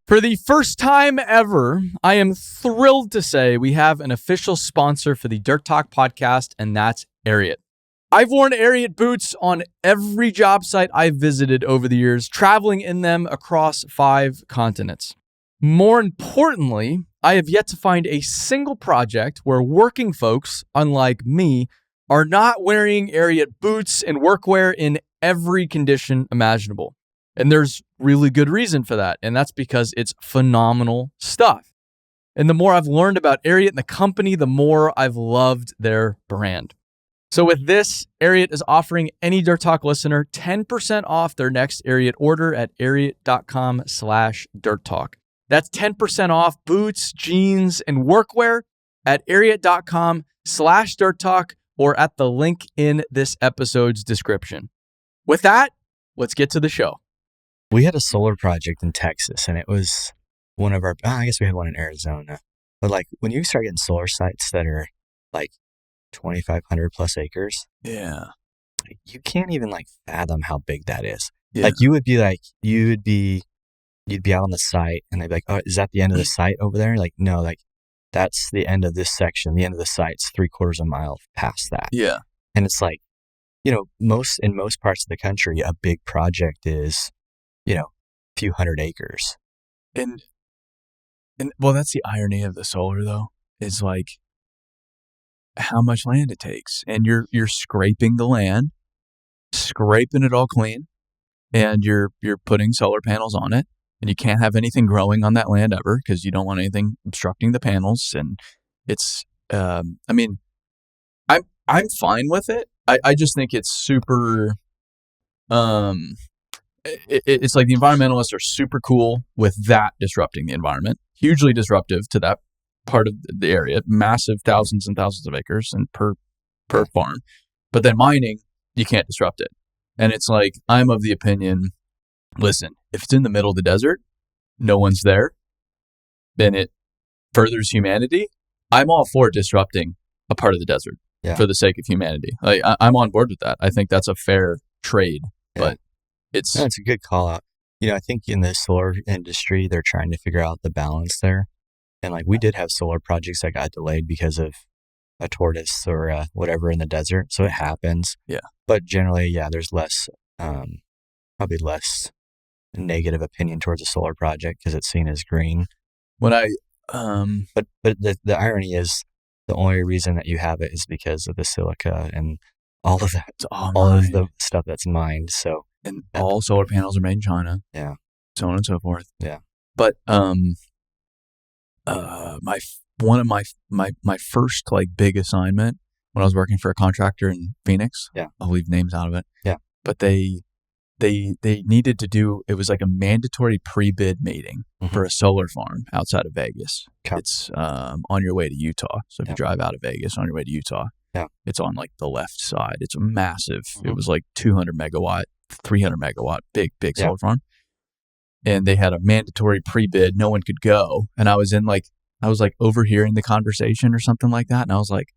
For the first time ever, I am thrilled to say we have an official sponsor for the Dirt Talk podcast, and that's Ariat. I've worn Ariat boots on every job site I've visited over the years, traveling in them across 5 continents. More importantly, I have yet to find a single project where working folks, unlike me, are not wearing Ariat boots and workwear in every condition imaginable. And there's really good reason for that, and that's because it's phenomenal stuff. And the more I've learned about Ariat and the company, the more I've loved their brand. So with this, Ariat is offering any Dirt Talk listener 10% off their next Ariat order at ariat.com/dirttalk. That's 10% off boots, jeans, and workwear at ariat.com/dirttalk or at the link in this episode's description. With that, let's get to the show. We had a solar project in Texas, and it was one of our, I guess we had one in Arizona. But like when you start getting solar sites that are like 2,500 plus acres, Yeah. you can't even like fathom how big that is. Yeah. Like you'd be out on the site and they'd be like, oh, is that the end of the site over there? Like, no, like that's the end of this section. The end of the site's 3/4 mile past that. Yeah. And it's like, in most parts of the country, a big project is, a few hundred acres. And well, that's the irony of the solar though, is like how much land it takes. And you're scraping the land, scraping it all clean, and you're putting solar panels on it. And you can't have anything growing on that land ever because you don't want anything obstructing the panels. And it's, I'm fine with it. I just think it's super, it's like the environmentalists are super cool with that disrupting the environment, hugely disruptive to that part of the area, massive thousands and thousands of acres and per farm. But then mining, you can't disrupt it. And it's like, I'm of the opinion, listen, if it's in the middle of the desert, no one's there, then it furthers humanity. I'm all for disrupting a part of the desert for the sake of humanity. Like I'm on board with that. I think that's a fair trade, but it's a good call out. I think in the solar industry, they're trying to figure out the balance there. And like we did have solar projects that got delayed because of a tortoise or whatever in the desert. So it happens. Yeah. But generally, there's less, probably less negative opinion towards a solar project because it's seen as green. When but the irony is the only reason that you have it is because of the silica and all of that, all of the stuff that's mined. So and all solar panels are made in China. Yeah. So on and so forth. Yeah. But one of my first like big assignment when I was working for a contractor in Phoenix. Yeah. I'll leave names out of it. Yeah. But they needed to do, it was like a mandatory pre-bid meeting for a solar farm outside of Vegas. Okay. It's on your way to Utah. So if you drive out of Vegas on your way to Utah, it's on like the left side. It's a massive, it was like 200 megawatt, 300 megawatt, big solar farm. And they had a mandatory pre-bid. No one could go. And I was overhearing the conversation or something like that. And I was like,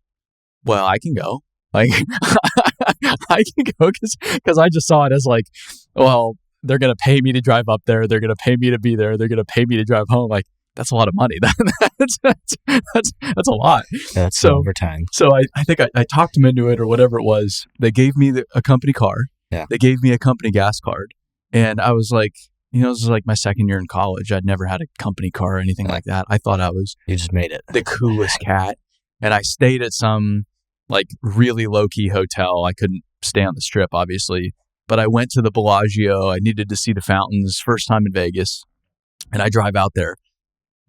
well, I can go. Like, I can go because I just saw it as like, well, they're going to pay me to drive up there. They're going to pay me to be there. They're going to pay me to drive home. Like, that's a lot of money. That's a lot. That's overtime. So I think I talked them into it or whatever it was. They gave me a company car. Yeah. They gave me a company gas card. And I was like, this was like my second year in college. I'd never had a company car or anything like that. I thought I was you just made it the coolest cat. And I stayed at some like really low-key hotel. I couldn't stay on the Strip, obviously, but I went to the Bellagio. I needed to see the fountains, first time in Vegas, and I drive out there,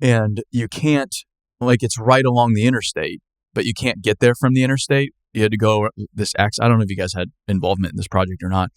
and you can't, like, it's right along the interstate, but you can't get there from the interstate. You had to go this I don't know if you guys had involvement in this project or not,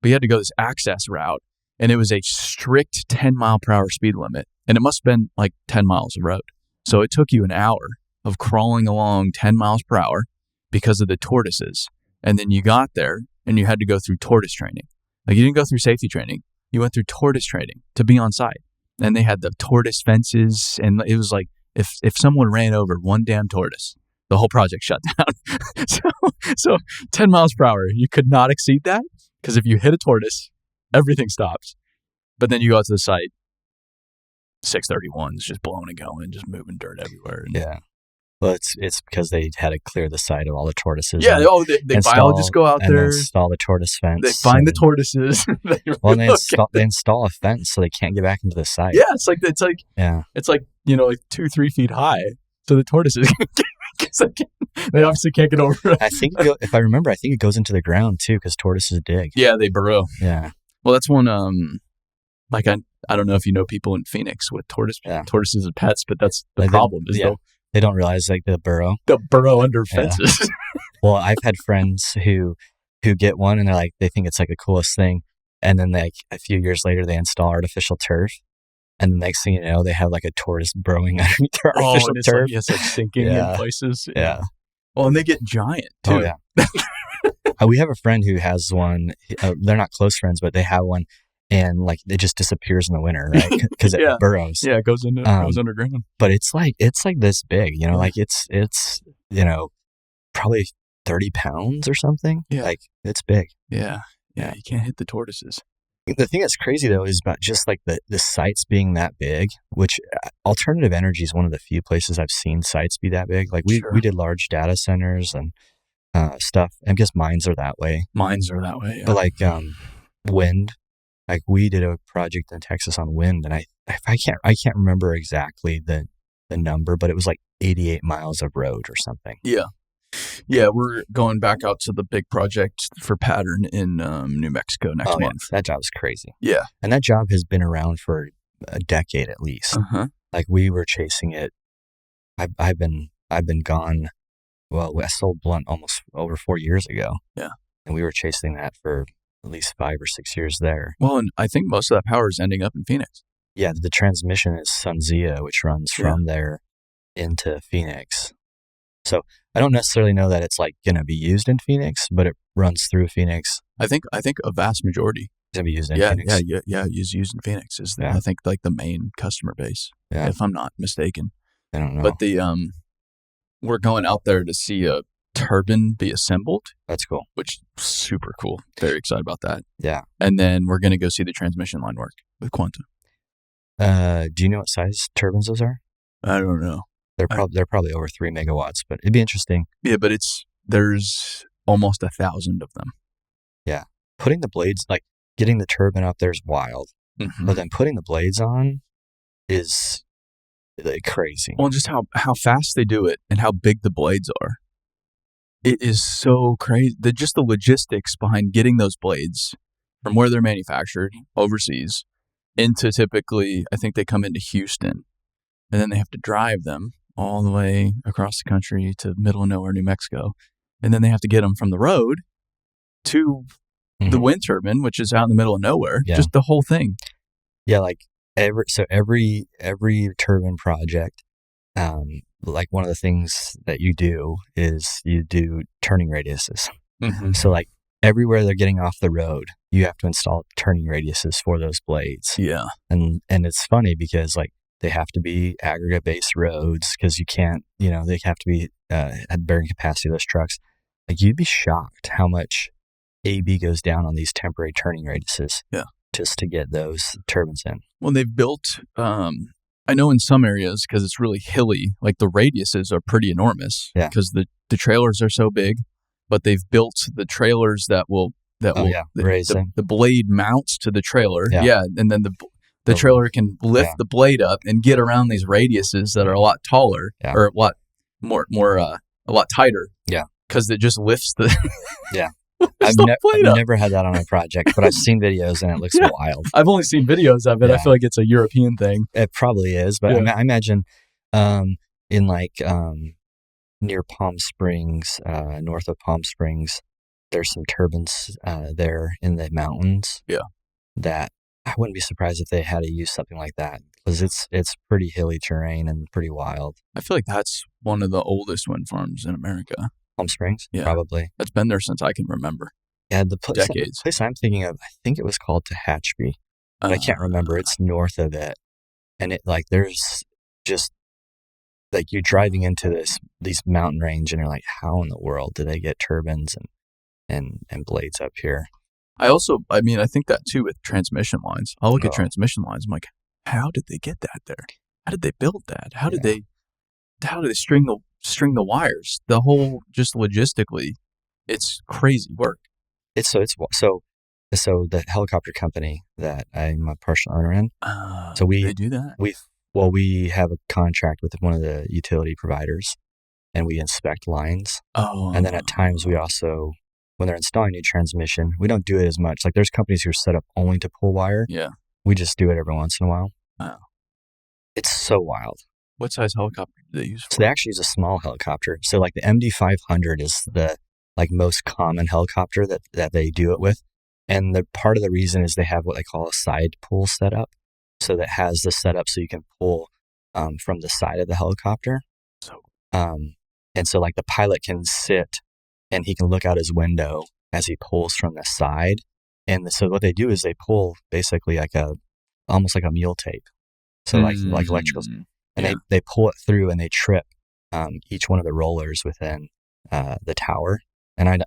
but you had to go this access route, and it was a strict 10-mile-per-hour speed limit, and it must have been like 10 miles of road. So it took you an hour of crawling along 10 miles per hour because of the tortoises. And then you got there and you had to go through tortoise training. Like you didn't go through safety training. You went through tortoise training to be on site. And they had the tortoise fences. And it was like, if someone ran over one damn tortoise, the whole project shut down. so 10 miles per hour, you could not exceed that because if you hit a tortoise, everything stops. But then you go out to the site 631s just blowing and going, just moving dirt everywhere. And Yeah. Well, it's because they had to clear the site of all the tortoises. yeah. They biologists go out there, install the tortoise fence. they find the tortoises. Well, they install a fence so they can't get back into the site. Yeah, it's like 2-3 feet high. So the tortoises, they obviously can't get over it. I think if I remember, I think it goes into the ground too because tortoises dig. Yeah, they burrow. Yeah. Well, that's one. I don't know if you know people in Phoenix with tortoises as pets, but that's the problem. They don't realize like the burrow. They'll burrow under fences. Yeah. Well, I've had friends who get one and they think it's like the coolest thing, and then like a few years later they install artificial turf, and the next thing you know they have like a tortoise burrowing underneath their artificial turf. It's like sinking in places. Yeah. Well, and they get giant too. Oh yeah. We have a friend who has one. They're not close friends, but they have one. And like it just disappears in the winter, right? Because it burrows. Yeah, it goes underground. But it's like this big, like it's probably 30 pounds or something. Yeah, like it's big. Yeah. You can't hit the tortoises. The thing that's crazy though is about just like the sites being that big. Which alternative energy is one of the few places I've seen sites be that big. Like we did large data centers and stuff. I guess mines are that way. Yeah. But like wind. Like we did a project in Texas on wind, and I can't remember exactly the number, but it was like 88 miles of road or something. Yeah, we're going back out to the big project for Pattern in New Mexico next month. That job's crazy. Yeah, and that job has been around for a decade at least. Like we were chasing it. I've been gone. Well, I sold Blount almost over 4 years ago. Yeah, and we were chasing that for at least 5 or 6 years there. Well, and I think most of that power is ending up in Phoenix. Yeah, the transmission is SunZia, which runs from there into Phoenix. So I don't necessarily know that it's like going to be used in Phoenix, but it runs through Phoenix. I think a vast majority is going to be used in Phoenix. Yeah, is used in Phoenix. I think like the main customer base, if I'm not mistaken. I don't know. But we're going out there to see a turbine be assembled. That's cool. Which is super cool. Very excited about that. Yeah. And then we're going to go see the transmission line work with Quanta. Do you know what size turbines those are? I don't know. They're probably over 3 megawatts, but it'd be interesting. Yeah, but there's almost 1,000 of them. Yeah. Putting the blades, like getting the turbine up there is wild. Mm-hmm. But then putting the blades on is like crazy. Well, just how fast they do it and how big the blades are. It is so crazy. Just the logistics behind getting those blades from where they're manufactured overseas into typically, I think they come into Houston, and then they have to drive them all the way across the country to middle of nowhere, New Mexico. And then they have to get them from the road to the wind turbine, which is out in the middle of nowhere. Yeah. Just the whole thing. Yeah. Like every turbine project, like one of the things that you do is you do turning radiuses. Mm-hmm. So like everywhere they're getting off the road, you have to install turning radiuses for those blades. Yeah. And it's funny because like they have to be aggregate based roads because you can't, they have to be at bearing capacity of those trucks. Like you'd be shocked how much AB goes down on these temporary turning radiuses. Yeah. Just to get those turbines in. Well, they've built, I know in some areas, because it's really hilly, like the radiuses are pretty enormous because the trailers are so big, but they've built the trailers that will the blade mounts to the trailer. Yeah. And then the trailer can lift the blade up and get around these radiuses that are a lot taller or a lot more, a lot tighter. Yeah. Because it just lifts the... Yeah. I've never had that on a project, but I've seen videos and it looks wild. I've only seen videos of it. I feel like it's a European thing. It probably is, but I imagine in like near Palm Springs, north of Palm Springs, there's some turbines there in the mountains. Yeah, that I wouldn't be surprised if they had to use something like that because it's pretty hilly terrain and pretty wild. I feel like that's one of the oldest wind farms in America. Palm Springs? Yeah. Probably. That's been there since I can remember. Yeah, the place I'm thinking of, I think it was called Tehachapi, but I can't remember. It's north of it. And it like, there's just like you're driving into these mountain range and you're like, how in the world do they get turbines and blades up here? I think that too with transmission lines. I'll look at transmission lines. I'm like, how did they get that there? How did they build that? How did they string the wires? The whole, just logistically, it's crazy work. So the helicopter company that I'm a partial owner in. So they do that. We have a contract with one of the utility providers, and we inspect lines. And then at times we also, when they're installing new transmission, we don't do it as much. Like there's companies who are set up only to pull wire. Yeah. We just do it every once in a while. Wow. It's so wild. What size helicopter do they use for? So they actually use a small helicopter. So like the MD-500 is the like most common helicopter that they do it with. And the part of the reason is they have what they call a side pull setup. So that has the setup so you can pull from the side of the helicopter. And so like the pilot can sit and he can look out his window as he pulls from the side. And so what they do is they pull basically almost like a mule tape. So like electricals. And they pull it through and they trip each one of the rollers within the tower. And I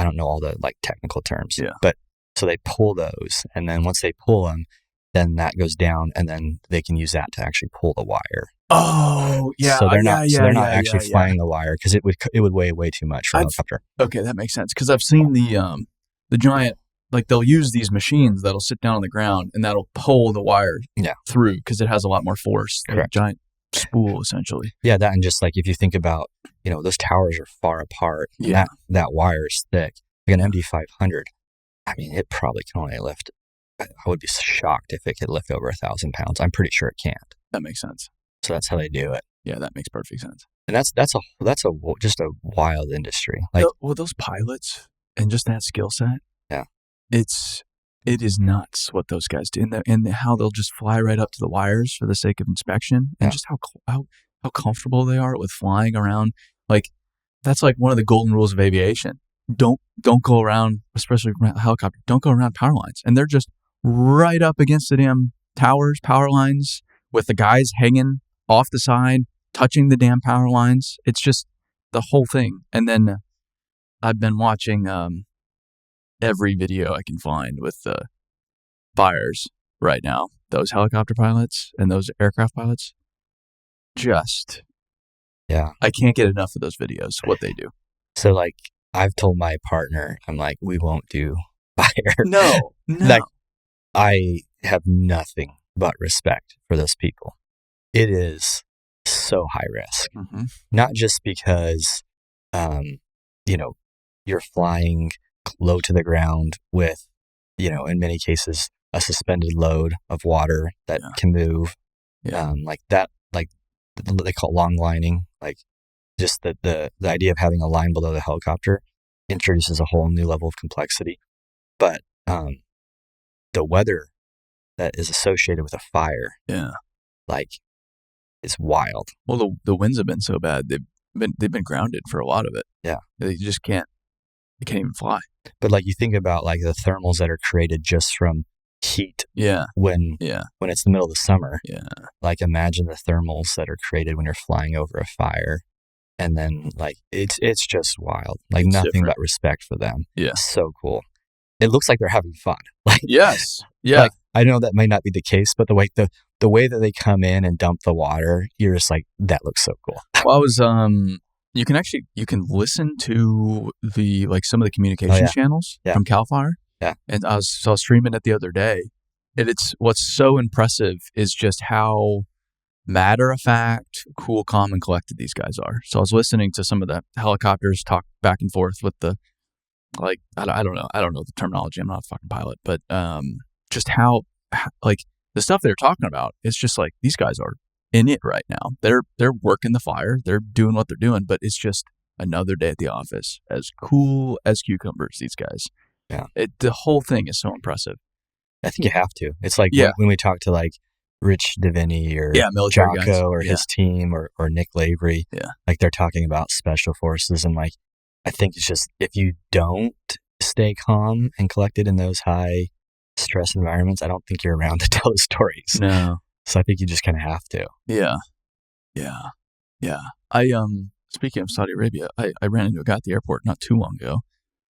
don't know all the like technical terms, but so they pull those, and then once they pull them, then that goes down, and then they can use that to actually pull the wire. Oh, yeah. So they're not actually flying the wire because it would weigh way too much for a helicopter. Okay, that makes sense, because I've seen the giant, like they'll use these machines that'll sit down on the ground and that'll pull the wire through because it has a lot more force. Correct. Giant spool, essentially. Yeah, that, and just like if you think about, those towers are far apart. And that wire is thick. Like an MD-500, I mean, it probably can only lift. I would be shocked if it could lift over 1,000 pounds. I'm pretty sure it can't. That makes sense. So that's how they do it. Yeah, that makes perfect sense. And that's just a wild industry. Like, well, those pilots and just that skill set. Yeah, it is nuts what those guys do, and how they'll just fly right up to the wires for the sake of inspection, and just how comfortable they are with flying around. Like that's like one of the golden rules of aviation. Don't go around, especially from a helicopter. Don't go around power lines, and they're just right up against the damn towers, power lines, with the guys hanging off the side, touching the damn power lines. It's just the whole thing. And then I've been watching every video I can find with the fires right now. Those helicopter pilots and those aircraft pilots, I can't get enough of those videos, what they do. So like I've told my partner, I'm like, we won't do fire. No. Like I have nothing but respect for those people. It is so high risk, not just because, you're flying low to the ground with, in many cases, a suspended load of water that can move, like that, like they call it long lining, like just the idea of having a line below the helicopter introduces a whole new level of complexity. But the weather that is associated with a fire, like, it's wild. Well, the winds have been so bad; they've been grounded for a lot of it. Yeah, they just can't. They can't even fly. But like you think about like the thermals that are created just from heat. When it's the middle of the summer. Like imagine the thermals that are created when you're flying over a fire, and then like it's just wild. Like it's nothing but respect for them. Yeah, so cool. It looks like they're having fun. Like yes, yeah. Like, I know that might not be the case, but the way that they come in and dump the water, you're just like, that looks so cool. Well, I was you can listen to some of the communication channels from CAL FIRE. Yeah. And I was streaming it the other day. And what's so impressive is just how matter of fact, cool, calm, and collected these guys are. So I was listening to some of the helicopters talk back and forth with the, like, I don't know the terminology. I'm not a fucking pilot, but just how like the stuff they're talking about, it's just like these guys are in it right now. They're working the fire. They're doing what they're doing, but it's just another day at the office. As cool as cucumbers, these guys. Yeah. The whole thing is so impressive. I think you have to. It's like when we talk to like Rich Deviney or military Jocko guys. or his team or Nick Lavery, like they're talking about special forces, and like I think it's just if you don't stay calm and collected in those high stress environments, I don't think you're around to tell the stories. No. So I think you just kind of have to. Yeah. I speaking of Saudi Arabia, I ran into a guy at the airport not too long ago.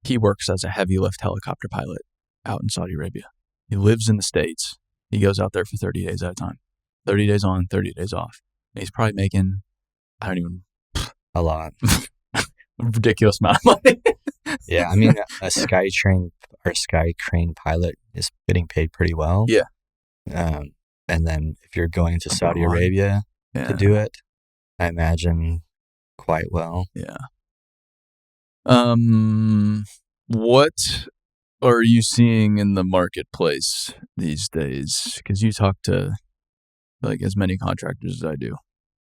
He works as a heavy lift helicopter pilot out in Saudi Arabia. He lives in the States. He goes out there for 30 days at a time. 30 days on, 30 days off. And he's probably making, I don't even, A lot. a ridiculous amount of money. Yeah, I mean, a Skytrain or Skycrane pilot is getting paid pretty well. Yeah. And then if you're going to Saudi Number one. Arabia Yeah. to do it, I imagine quite well. Yeah. What are you seeing in the marketplace these days? Because you talk to like as many contractors as I do.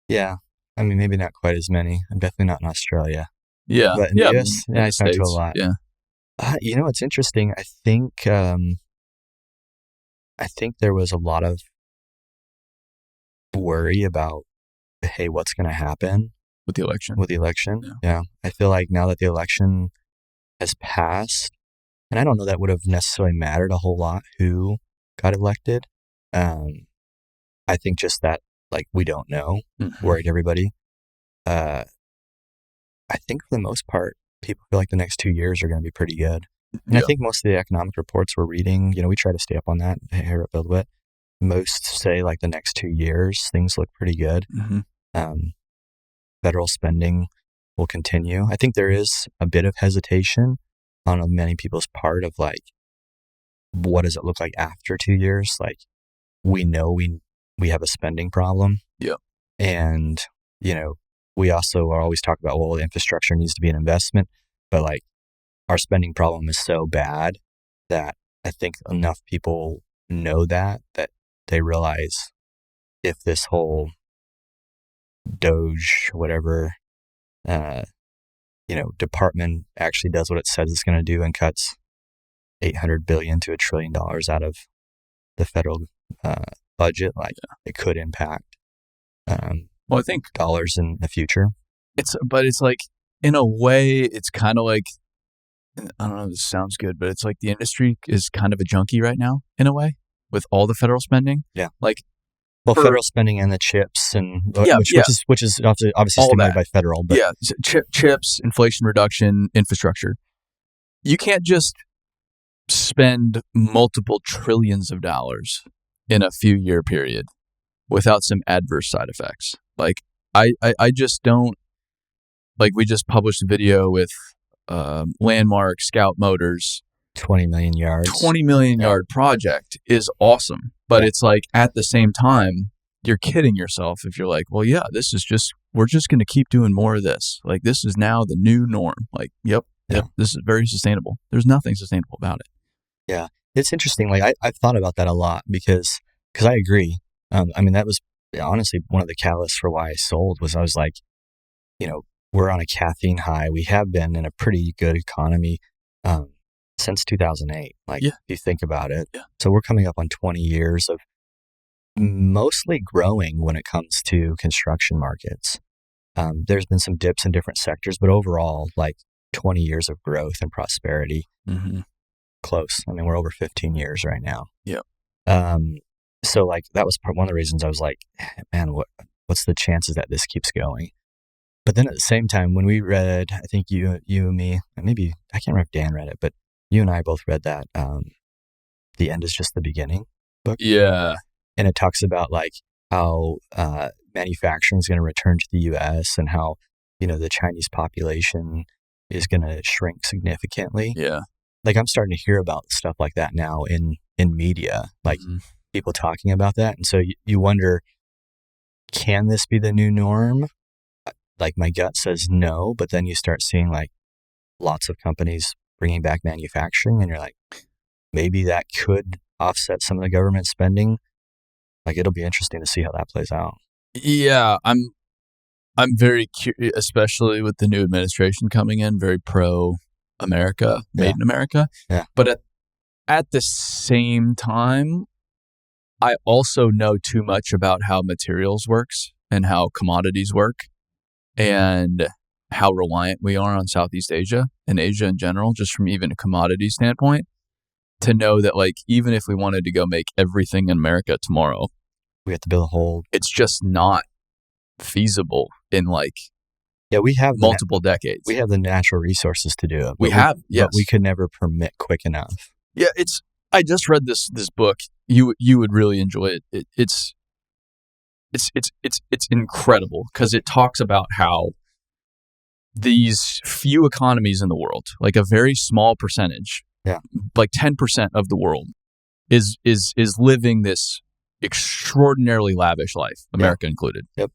Yeah, I mean, maybe not quite as many. I'm definitely not in Australia. Yeah. But in yeah. the US, in I the talk to a States, lot. Yeah. You know what's interesting? I think there was a lot of worry about, hey, what's going to happen With the election. with the election? Yeah. Yeah. I feel like now that the election has passed, and I don't know that would have necessarily mattered a whole lot who got elected. I think just that, like, we don't know, worried everybody. I think for the most part, people feel like the next 2 years are going to be pretty good. And I think most of the economic reports we're reading, we try to stay up on that here at BuildWitt. Most say like the next 2 years, things look pretty good. Federal spending will continue. I think there is a bit of hesitation on many people's part of like, what does it look like after 2 years? Like, we know we have a spending problem. Yep. And, we also are always talking about, well, infrastructure needs to be an investment, but like our spending problem is so bad that I think enough people know that they realize if this whole Doge, whatever, department actually does what it says it's going to do and cuts $800 billion to $1 trillion out of the federal budget, it could impact Well, I think dollars in the future. But it's like, in a way, it's kind of like, I don't know if this sounds good, but it's like the industry is kind of a junkie right now, in a way, with all the federal spending. Yeah. Like, federal spending and the chips and which is obviously all stimulated that by federal. But yeah, chips, inflation reduction, infrastructure. You can't just spend multiple trillions of dollars in a few year period without some adverse side effects. Like, I just don't, like, we just published a video with Landmark, Scout Motors. 20 million yards. 20 million yard project is awesome. But it's like, at the same time, you're kidding yourself if you're like, well, yeah, we're just going to keep doing more of this. Like, this is now the new norm. Like, yep, this is very sustainable. There's nothing sustainable about it. Yeah. It's interesting. Like, I've thought about that a lot because I agree. That was honestly one of the catalysts for why I sold was I was like, we're on a caffeine high. We have been in a pretty good economy since 2008. Like, if you think about it. Yeah. So we're coming up on 20 years of mostly growing when it comes to construction markets. There's been some dips in different sectors, but overall, like 20 years of growth and prosperity. Mm-hmm. Close. I mean, we're over 15 years right now. Yeah. So like that was one of the reasons I was like, man, what's the chances that this keeps going? But then at the same time, when we read, I think you and me, and maybe I can't remember if Dan read it, but you and I both read that The End is Just the Beginning book. Yeah. And it talks about like how manufacturing is going to return to the U.S. and how, the Chinese population is going to shrink significantly. Yeah. Like, I'm starting to hear about stuff like that now in media, like people talking about that. And so you wonder, can this be the new norm? Like, my gut says no, but then you start seeing like lots of companies bringing back manufacturing and you're like, maybe that could offset some of the government spending. Like, it'll be interesting to see how that plays out. Yeah, I'm very curious, especially with the new administration coming in, very pro-America, made in America. Yeah. But at the same time, I also know too much about how materials works and how commodities work and how reliant we are on Southeast Asia and Asia in general, just from even a commodity standpoint, to know that, like, even if we wanted to go make everything in America tomorrow, we have to build a whole... It's just not feasible in we have multiple decades. We have the natural resources to do it. Yes. But we could never permit quick enough. Yeah, I just read this book. You would really enjoy it. It's it's incredible because it talks about how these few economies in the world, like a very small percentage, like 10% of the world, is living this extraordinarily lavish life, America included. Yep.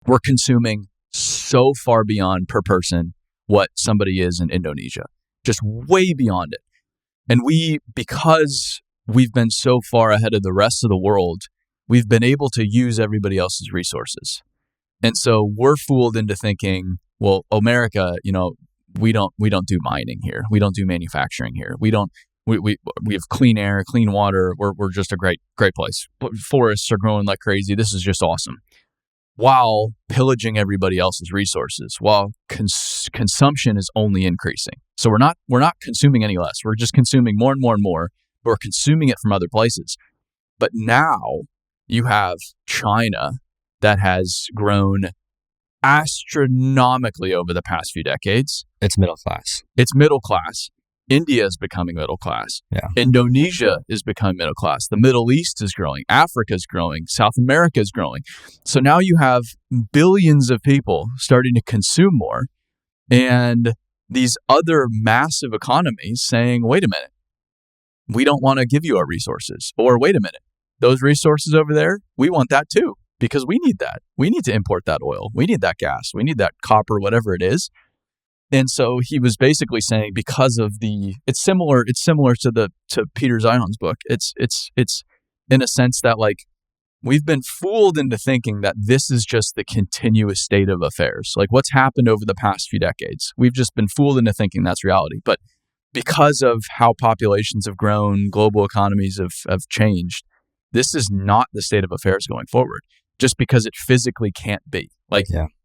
We're consuming so far beyond per person what somebody is in Indonesia, just way beyond it. And because we've been so far ahead of the rest of the world, we've been able to use everybody else's resources. And so we're fooled into thinking, well, America, we don't do mining here. We don't do manufacturing here. We have clean air, clean water. We're just a great place. Forests are growing like crazy. This is just awesome. While pillaging everybody else's resources, while consumption is only increasing. So we're not consuming any less. We're just consuming more and more and more. We're consuming it from other places. But now you have China that has grown astronomically over the past few decades. It's middle class. India is becoming middle class. Yeah. Indonesia is becoming middle class. The Middle East is growing. Africa is growing. South America is growing. So now you have billions of people starting to consume more, and these other massive economies saying, wait a minute, we don't want to give you our resources. Or wait a minute, those resources over there, we want that too, because we need that. We need to import that oil. We need that gas. We need that copper, whatever it is. And so he was basically saying, because of it's similar to Peter Zion's book. It's in a sense that, like, we've been fooled into thinking that this is just the continuous state of affairs. Like, what's happened over the past few decades, we've just been fooled into thinking that's reality. But because of how populations have grown, global economies have changed, this is not the state of affairs going forward, just because it physically can't be.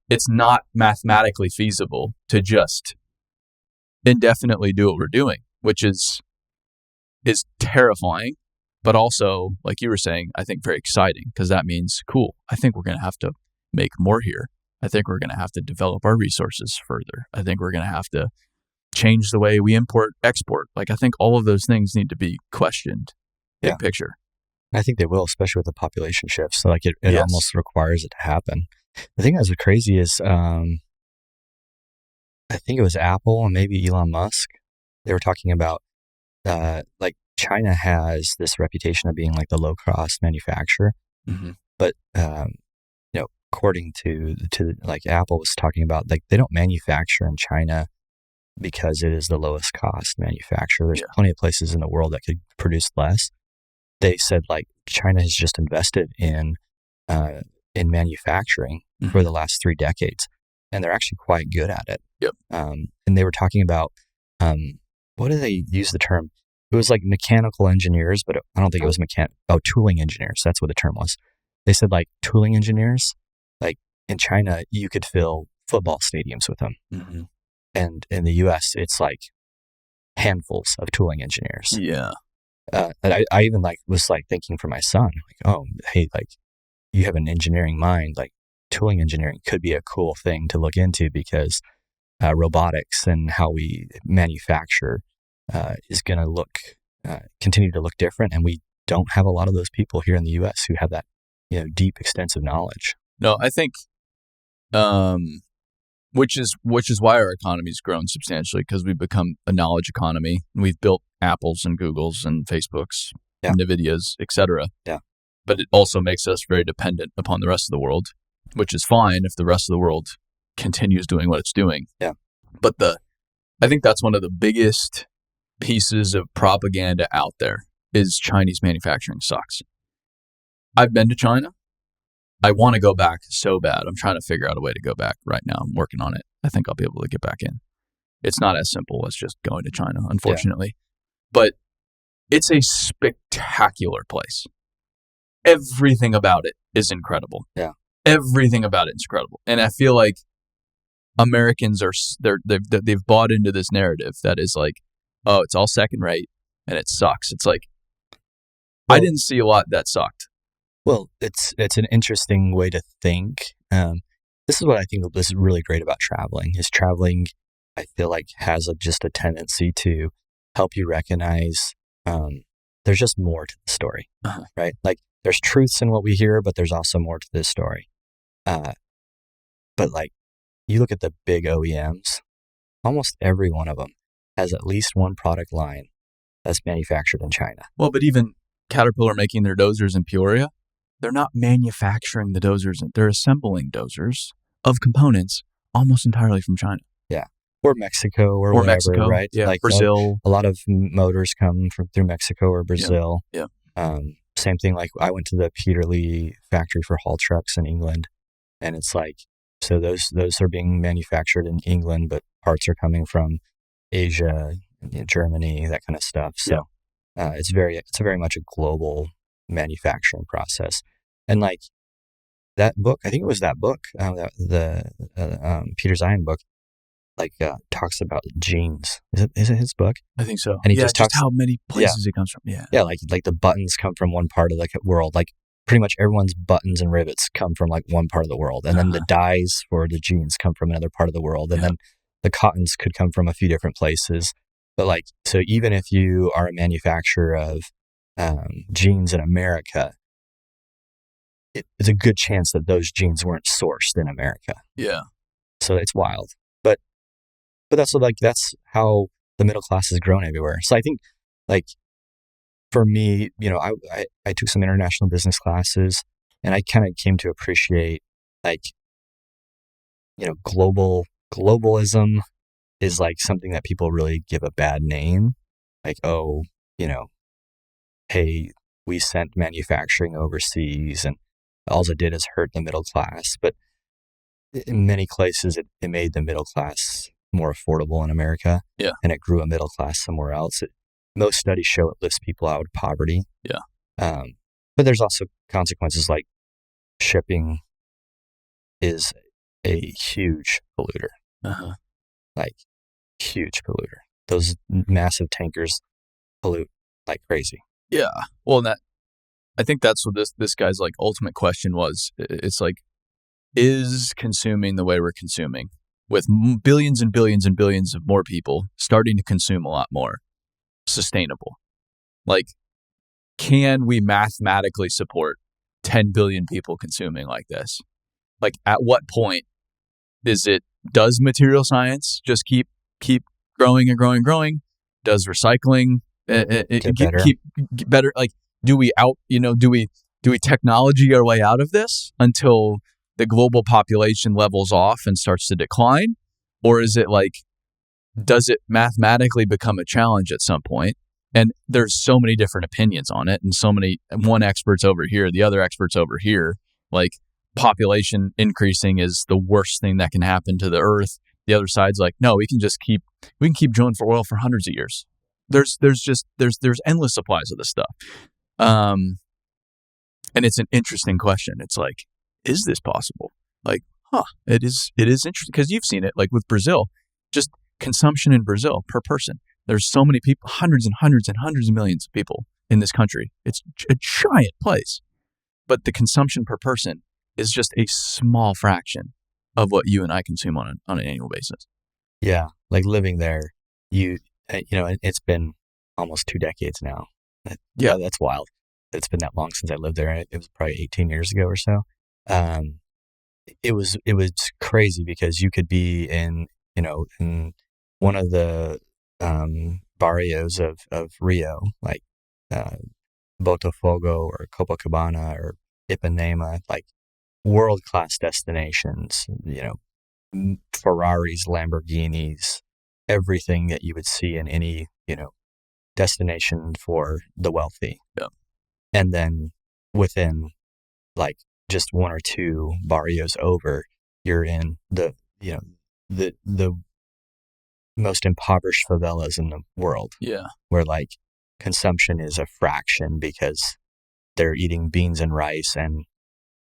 It's not mathematically feasible to just indefinitely do what we're doing, which is terrifying, but also, like you were saying, I think very exciting, because that means, cool, I think we're going to have to make more here. I think we're going to have to develop our resources further. I think we're going to have to change the way we import, export. Like, I think all of those things need to be questioned, big picture. I think they will, especially with the population shifts. So, like, it almost requires it to happen. The thing that's crazy is, I think it was Apple and maybe Elon Musk. They were talking about, like, China has this reputation of being like the low-cost manufacturer. Mm-hmm. But, according to like, Apple was talking about, like, they don't manufacture in China because it is the lowest cost manufacturer. There's plenty of places in the world that could produce less. They said, like, China has just invested in manufacturing for the last 3 decades, and they're actually quite good at it. Yep. And they were talking about, what do they use the term? It was like mechanical engineers, but I don't think it was tooling engineers. That's what the term was. They said, like, tooling engineers, like, in China, you could fill football stadiums with them. Mm-hmm. And in the US, it's like handfuls of tooling engineers. Yeah. And I even, like, was, like, thinking for my son, like, oh, hey, like, you have an engineering mind, like, tooling engineering could be a cool thing to look into, because robotics and how we manufacture is going to continue to look different. And we don't have a lot of those people here in the US who have that, deep, extensive knowledge. No, I think, which is why our economy's grown substantially, because we've become a knowledge economy. We've built Apples and Googles and Facebooks, and NVIDIAs, etc. Yeah. But it also makes us very dependent upon the rest of the world, which is fine if the rest of the world continues doing what it's doing. Yeah. But I think that's one of the biggest pieces of propaganda out there is Chinese manufacturing sucks. I've been to China. I want to go back so bad. I'm trying to figure out a way to go back right now. I'm working on it. I think I'll be able to get back in. It's not as simple as just going to China, unfortunately. But it's a spectacular place. Everything about it is incredible. Yeah. Everything about it is incredible. And I feel like Americans they've bought into this narrative that is like, oh, it's all second rate and it sucks. It's like, I didn't see a lot that sucked. Well, it's an interesting way to think. This is what I think is really great about traveling. Is traveling, I feel like, has just a tendency to help you recognize there's just more to the story, right? Like, there's truths in what we hear, but there's also more to this story. But like, you look at the big OEMs, almost every one of them has at least one product line that's manufactured in China. Well, but even Caterpillar making their dozers in Peoria, they're not manufacturing the dozers. They're assembling dozers of components almost entirely from China. Yeah. Or Mexico or whatever, Mexico, right? Yeah, like Brazil. A lot of motors come through Mexico or Brazil. Yeah. Same thing, like I went to the Peterlee factory for haul trucks in England, and it's like, so those are being manufactured in England, but parts are coming from Asia, Germany, that kind of stuff. So it's very much a global manufacturing process. And like that book, I think it was that book, the Peter Zion book, like talks about genes. Is it his book? I think so. And he just talks how many places it comes from. Yeah, like the buttons come from one part of the world. Like pretty much everyone's buttons and rivets come from like one part of the world, and then the dyes for the jeans come from another part of the world, and then the cottons could come from a few different places. But like, so even if you are a manufacturer of jeans in America, it's a good chance that those jeans weren't sourced in America. Yeah. So it's wild. But that's how the middle class has grown everywhere. So I think, like, for me, I took some international business classes, and I kind of came to appreciate, like, globalism is like something that people really give a bad name. Like, oh, hey, we sent manufacturing overseas, and all it did is hurt the middle class. But in many places, it made the middle class more affordable in America. Yeah. And it grew a middle class somewhere else. Most studies show it lifts people out of poverty. Yeah. But there's also consequences, like shipping is a huge polluter. Like, huge polluter. Those massive tankers pollute like crazy. Yeah. Well, I think that's what this guy's like ultimate question was. It's like, is consuming the way we're consuming, with billions and billions and billions of more people starting to consume a lot more, sustainable? Like, can we mathematically support 10 billion people consuming like this? Like, at what point does material science just keep growing and growing and growing? Does recycling keep better? Like, do we technology our way out of this until the global population levels off and starts to decline? Or is it like, does it mathematically become a challenge at some point? And there's so many different opinions on it, and one expert's over here, the other expert's over here. Like, population increasing is the worst thing that can happen to the earth. The other side's like, no, we can keep drilling for oil for hundreds of years. There's endless supplies of this stuff. And it's an interesting question. It's like, is this possible? Like, it is interesting, because you've seen it, like with Brazil, just consumption in Brazil per person. There's so many people, hundreds and hundreds and hundreds of millions of people in this country. It's a giant place, but the consumption per person is just a small fraction of what you and I consume on an annual basis. Yeah. Like, living there, it's been almost 2 decades now. Yeah. That's wild. It's been that long since I lived there. It was probably 18 years ago or so. It was crazy, because you could be in one of the barrios of Rio, like Botafogo or Copacabana or Ipanema, like world-class destinations, Ferraris, Lamborghinis, everything that you would see in any, destination for the wealthy. Yeah. And then within like just 1 or 2 barrios over, you're in the most impoverished favelas in the world. Yeah. Where like consumption is a fraction, because they're eating beans and rice, and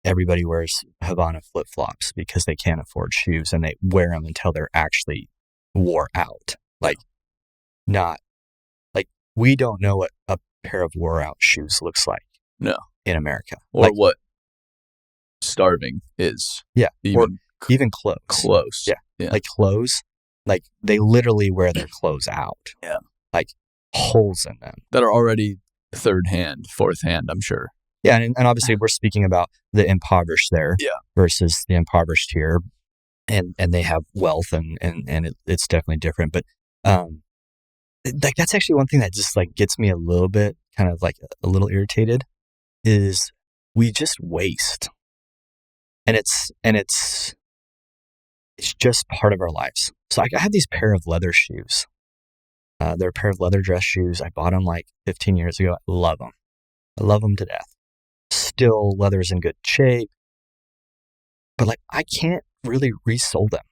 everybody wears Havana flip-flops because they can't afford shoes, and they wear them until they're actually wore out. Like, not like, we don't know what a pair of wore out shoes looks like. No. In America. Or like, what starving is. Yeah. Even clothes. Clothes. Yeah. Like clothes, like they literally wear their clothes out. Yeah. Like holes in them. That are already third hand, fourth hand, I'm sure. Yeah, and obviously we're speaking about the impoverished there Yeah. versus the impoverished here, and they have wealth and it's definitely different. But like that's actually one thing that just like gets me a little bit kind of like a little irritated is we just waste, and it's just part of our lives. So I have these pair of leather shoes. They're a pair of leather dress shoes. I bought them like 15 years ago. I love them. I love them to death. Still, leather's in good shape. But like, I can't really resole them.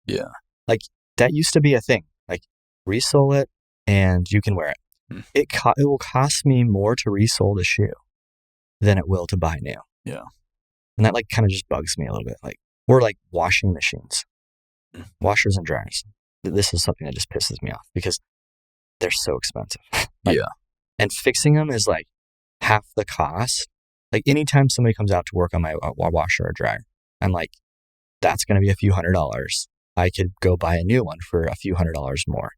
Yeah. Like, that used to be a thing. Like, resole it and you can wear it. It will cost me more to resole the shoe than it will to buy new. Yeah. And that like kind of just bugs me a little bit. Like, or like washing machines, washers and dryers. This is something that just pisses me off because they're so expensive. Like, yeah. And fixing them is like half the cost. Like anytime somebody comes out to work on my washer or dryer, I'm like, that's going to be a few $100s. I could go buy a new one for a few $100s more.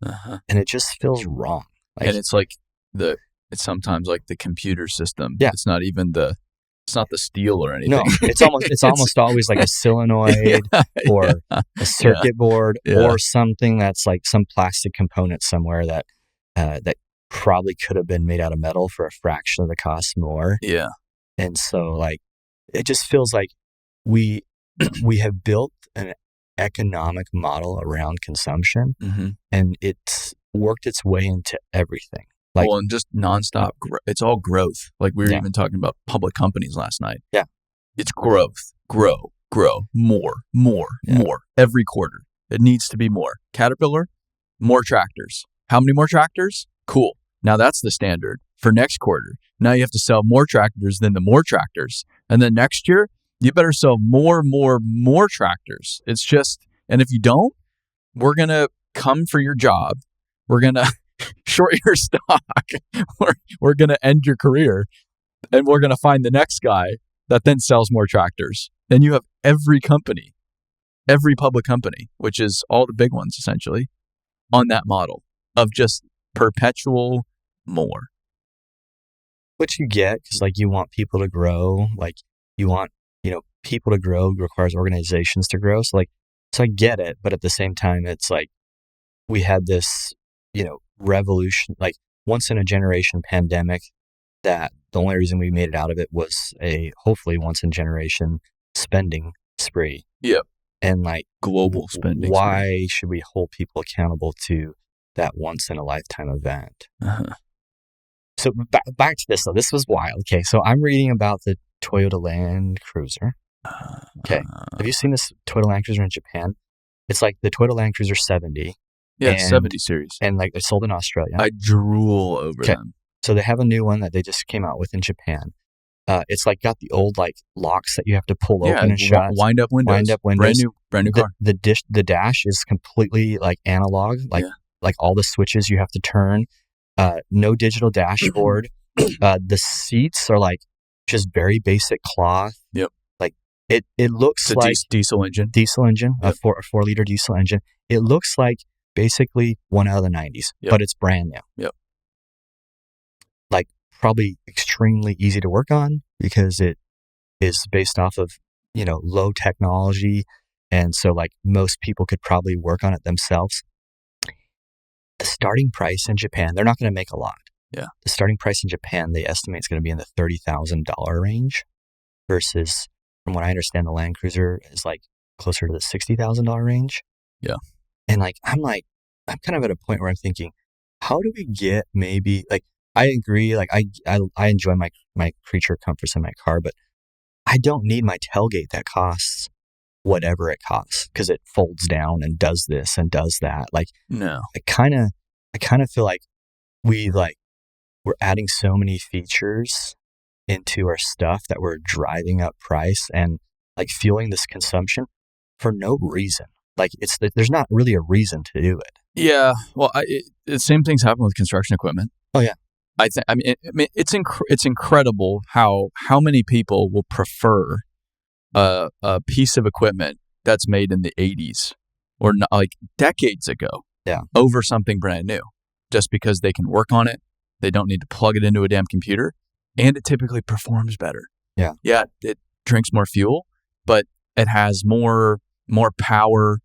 And it just feels wrong. Like, and it's like it's sometimes like the computer system. Yeah. It's not even it's not the steel or anything. No, it's almost always like a solenoid or a circuit board or something that's like some plastic component somewhere that probably could have been made out of metal for a fraction of the cost more. Yeah. And so like, it just feels like we have built an economic model around consumption and it's worked its way into everything. Like, well, and just nonstop, it's all growth. Like we were even talking about public companies last night. Yeah. It's growth, grow, more every quarter. It needs to be more. Caterpillar, more tractors. How many more tractors? Cool. Now that's the standard for next quarter. Now you have to sell more tractors than the more tractors. And then next year, you better sell more tractors. It's just, and if you don't, we're going to come for your job. We're going to short your stock. We're going to end your career. And we're going to find the next guy that then sells more tractors. Then you have every company, every public company, which is all the big ones essentially, on that model of just perpetual more. Which you get because like you want people to grow. Like you want, people to grow requires organizations to grow. So I get it. But at the same time, it's like we had this, revolution, like once in a generation pandemic that the only reason we made it out of it was a hopefully once in generation spending spree. Yep. And like global spending. Why should we hold people accountable to that once in a lifetime event? So back to this though. This was wild. Okay. So I'm reading about the Toyota Land Cruiser. Okay. Have you seen this Toyota Land Cruiser in Japan? It's like the Toyota Land Cruiser 70. Yeah, 70 series. And like it's sold in Australia. I drool over them. So they have a new one that they just came out with in Japan. It's like got the old like locks that you have to pull open and shut. Wind up windows. Brand new car. The dash is completely like analog, like all the switches you have to turn. No digital dashboard. The seats are like just very basic cloth. Yep. Like it looks it's like diesel engine. Yep. A 4-liter diesel engine. It looks like basically one out of the 90s, but it's brand new. Yep. Like probably extremely easy to work on because it is based off of, low technology. And so like most people could probably work on it themselves. The starting price in Japan, they're not going to make a lot. Yeah. The starting price in Japan, they estimate is going to be in the $30,000 range versus, from what I understand, the Land Cruiser is like closer to the $60,000 range. Yeah. And like, I'm kind of at a point where I'm thinking, how do we get maybe like, I agree. Like I enjoy my creature comforts in my car, but I don't need my tailgate that costs whatever it costs because it folds down and does this and does that. Like, no, I kind of feel like we're adding so many features into our stuff that we're driving up price and like fueling this consumption for no reason. Like there's not really a reason to do it. Yeah. Well, the same things happen with construction equipment. Oh yeah. It's incredible how many people will prefer a piece of equipment that's made in the 80s or not, like decades ago over something brand new just because they can work on it. They don't need to plug it into a damn computer. and it typically performs better. Yeah. Yeah, it drinks more fuel, but it has more power.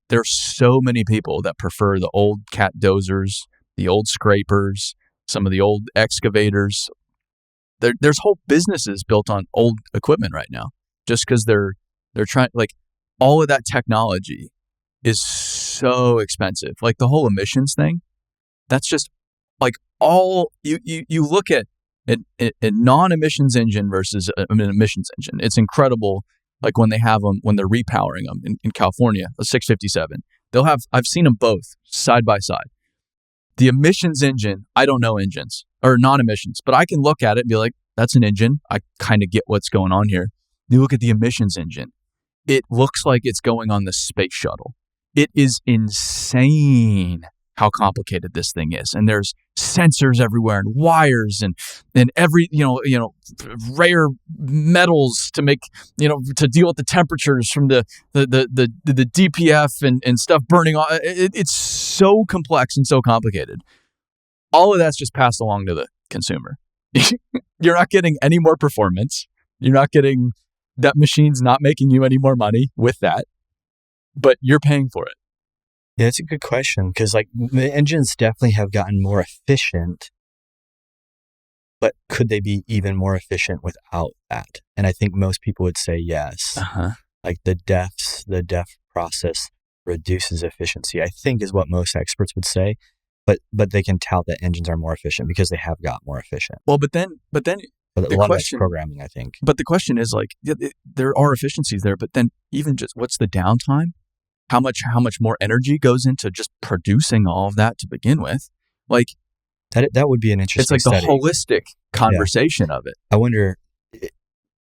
There's so many people that prefer the old cat dozers, the old scrapers, some of the old excavators. There's whole businesses built on old equipment right now, just because they're trying, like, all of that technology is so expensive. Like the whole emissions thing, that's just like all you look at a non-emissions engine versus an emissions engine. It's incredible. Like when they have them, when they're repowering them in California, a 657, I've seen them both side by side. The emissions engine, I don't know engines or non-emissions, but I can look at it and be like, that's an engine. I kind of get what's going on here. You look at the emissions engine, it looks like it's going on the space shuttle. It is insane how complicated this thing is. And there's sensors everywhere and wires and every, rare metals to make, to deal with the temperatures from the DPF and stuff burning off. It's so complex and so complicated. All of that's just passed along to the consumer. You're not getting any more performance. You're not getting, that machine's not making you any more money with that, but you're paying for it. Yeah, it's a good question, because like the engines definitely have gotten more efficient, but could they be even more efficient without that? And I think most people would say yes. Like the DEF process reduces efficiency, I think, is what most experts would say. But they can tout that engines are more efficient because they have got more efficient. Well, but then a lot of that's programming, I think. But the question is, like, there are efficiencies there, but then even just what's the downtime? How much more energy goes into just producing all of that to begin with? Like that would be an interesting. It's like study. the holistic conversation of it. I wonder.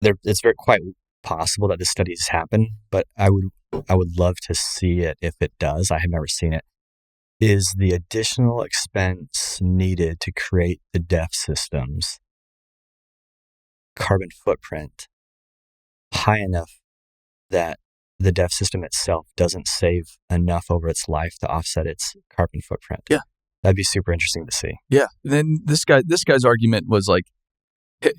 It's very quite possible that this study has happened, but I would love to see it if it does. I have never seen it. Is the additional expense needed to create the DEF systems carbon footprint high enough that the DEF system itself doesn't save enough over its life to offset its carbon footprint? Yeah. That'd be super interesting to see. Yeah. Then this guy's argument was like,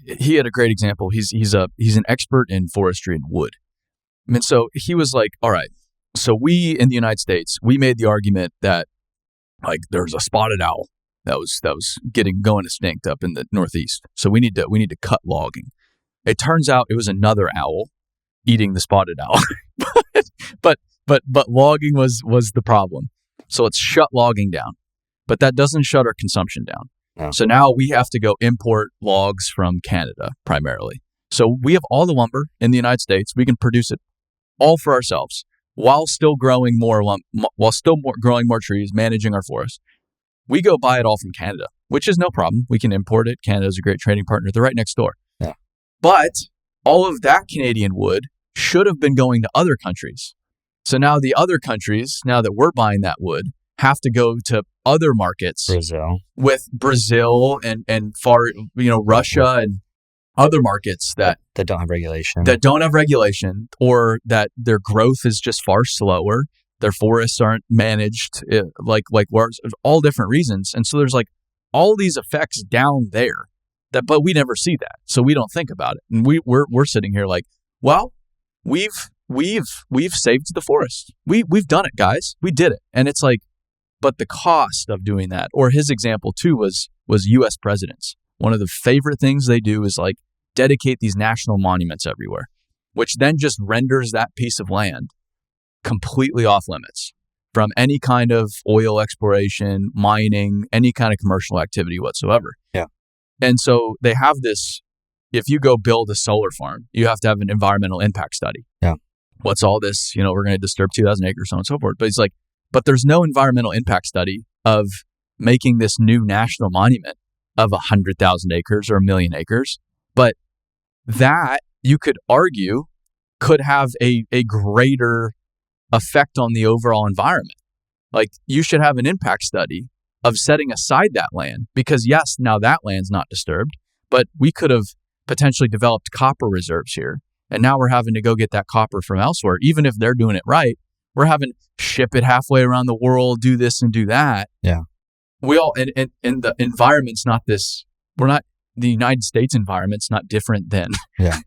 he had a great example. He's an expert in forestry and wood. I mean, so he was like, all right, so we in the United States, we made the argument that, like, there's a spotted owl that was going extinct up in the Northeast. So we need to cut logging. It turns out it was another owl eating the spotted owl. but logging was the problem. So let's shut logging down. But that doesn't shut our consumption down. No. So now we have to go import logs from Canada primarily. So we have all the lumber in the United States. We can produce it all for ourselves while still growing more trees, managing our forest. We go buy it all from Canada, which is no problem. We can import it. Canada's a great trading partner. They're right next door. Yeah. But all of that Canadian wood should have been going to other countries. So now the other countries, now that we're buying that wood, have to go to other markets. Brazil and far, Russia and other markets that don't have regulation, or that their growth is just far slower. Their forests aren't managed like all different reasons. And so there's like all these effects down there but we never see that. So we don't think about it. And we're sitting here like, well, we've saved the forest. We've done it, guys. We did it. And it's like, but the cost of doing that, or his example too was US presidents. One of the favorite things they do is like dedicate these national monuments everywhere, which then just renders that piece of land completely off limits from any kind of oil exploration, mining, any kind of commercial activity whatsoever. Yeah. And so they have this, if you go build a solar farm, you have to have an environmental impact study. Yeah. What's all this? We're going to disturb 2,000 acres, so on and so forth. But it's like, but there's no environmental impact study of making this new national monument of 100,000 acres or 1 million acres. But that, you could argue, could have a greater effect on the overall environment. Like, you should have an impact study of setting aside that land, because yes, now that land's not disturbed, but we could have potentially developed copper reserves here. And now we're having to go get that copper from elsewhere. Even if they're doing it right, we're having to ship it halfway around the world, do this and do that. Yeah. We all, and the environment's not this, we're not the United States environment's not different than Yeah.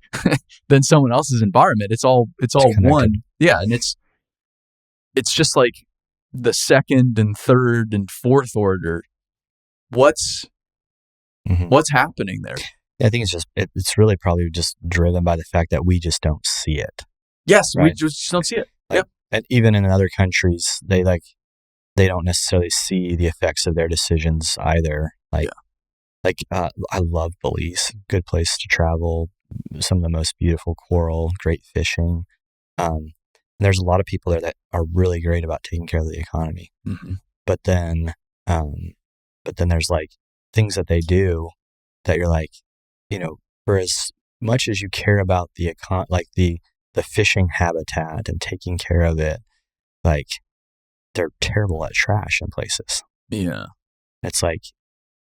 than someone else's environment. It's all connected. one. Yeah, and it's just like the second and third and fourth order. What's happening there? I think it's really probably just driven by the fact that we just don't see it. Yes, right? we just don't see it. Like, and even in other countries, they don't necessarily see the effects of their decisions either. I love Belize, good place to travel, some of the most beautiful coral, great fishing. There's a lot of people there that are really great about taking care of the economy. Mm-hmm. But then there's like things that they do that you're like, for as much as you care about the the fishing habitat and taking care of it, like they're terrible at trash in places. Yeah. It's like,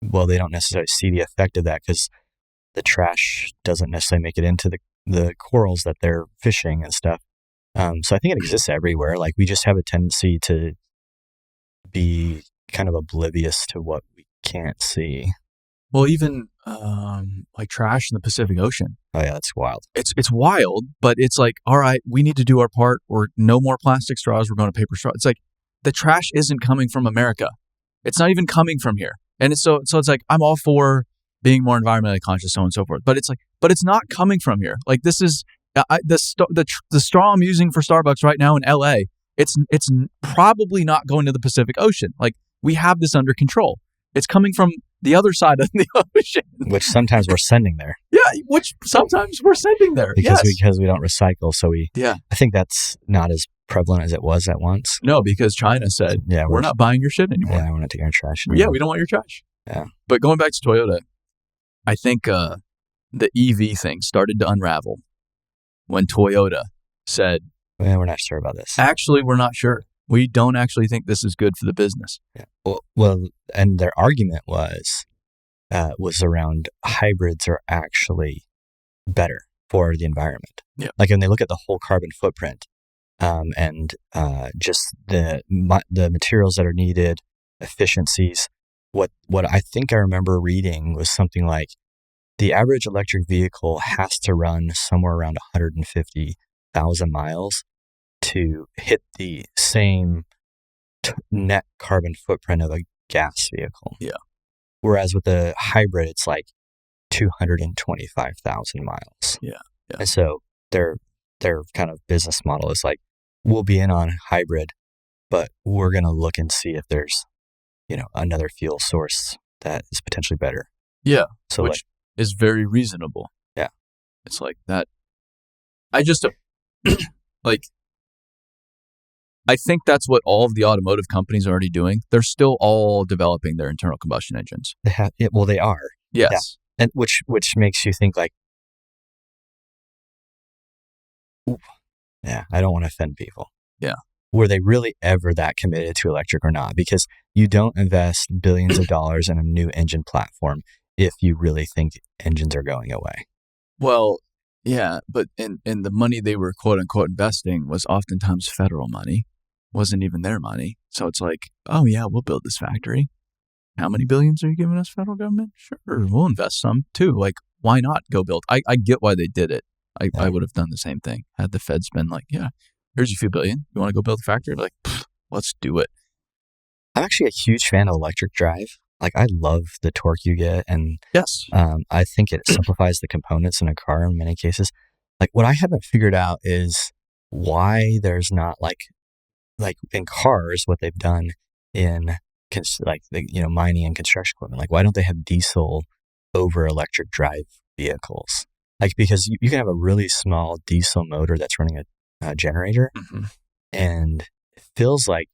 well, they don't necessarily see the effect of that because the trash doesn't necessarily make it into the corals that they're fishing and stuff. So I think it exists everywhere. Like we just have a tendency to be kind of oblivious to what we can't see. Well, even like trash in the Pacific Ocean. Oh yeah, that's wild. It's wild, but it's like, all right, we need to do our part. Or no more plastic straws. We're going to paper straws. It's like the trash isn't coming from America. It's not even coming from here. And it's so it's like I'm all for being more environmentally conscious, so on and so forth. But it's like, but it's not coming from here. Like this is the straw I'm using for Starbucks right now in LA. It's probably not going to the Pacific Ocean. Like we have this under control. It's coming from the other side of the ocean, which sometimes we're sending there. Yeah, which sometimes we're sending there because we don't recycle. So I think that's not as prevalent as it was at once. No, because China said, we're not buying your shit anymore. Yeah, we're not taking our trash anymore. Yeah, we don't want your trash. Yeah. But going back to Toyota, I think the EV thing started to unravel when Toyota said, we're not sure about this. Actually, we're not sure. We don't actually think this is good for the business. Yeah. Well, and their argument was around hybrids are actually better for the environment. Yeah. Like when they look at the whole carbon footprint, and just the materials that are needed, efficiencies. What I think I remember reading was something like the average electric vehicle has to run somewhere around 150,000 miles to hit the same net carbon footprint of a gas vehicle. Yeah. Whereas with the hybrid, it's like 225,000 miles. Yeah. And so their kind of business model is like, we'll be in on hybrid, but we're going to look and see if there's, another fuel source that is potentially better. Yeah. So which is very reasonable. Yeah. It's like that. I just like, I think that's what all of the automotive companies are already doing. They're still all developing their internal combustion engines. They have, they are. Yes. Yeah. And which makes you think like, I don't want to offend people. Yeah. Were they really ever that committed to electric or not? Because you don't invest billions of dollars in a new engine platform if you really think engines are going away. Well, yeah, but and the money they were quote unquote investing was oftentimes federal money, wasn't even their money. So it's like, oh yeah, we'll build this factory. How many billions are you giving us, federal government? Sure, we'll invest some too. Like, why not go build? I get why they did it. I would have done the same thing. Had the Feds been like, yeah, here's a few billion. You want to go build a factory? Like, let's do it. I'm actually a huge fan of electric drive. Like, I love the torque you get. And yes, I think it simplifies the components in a car in many cases. Like, what I haven't figured out is why there's not like in cars, what they've done in mining and construction equipment. Like, why don't they have diesel over electric drive vehicles? Like, because you can have a really small diesel motor that's running a generator, and it feels like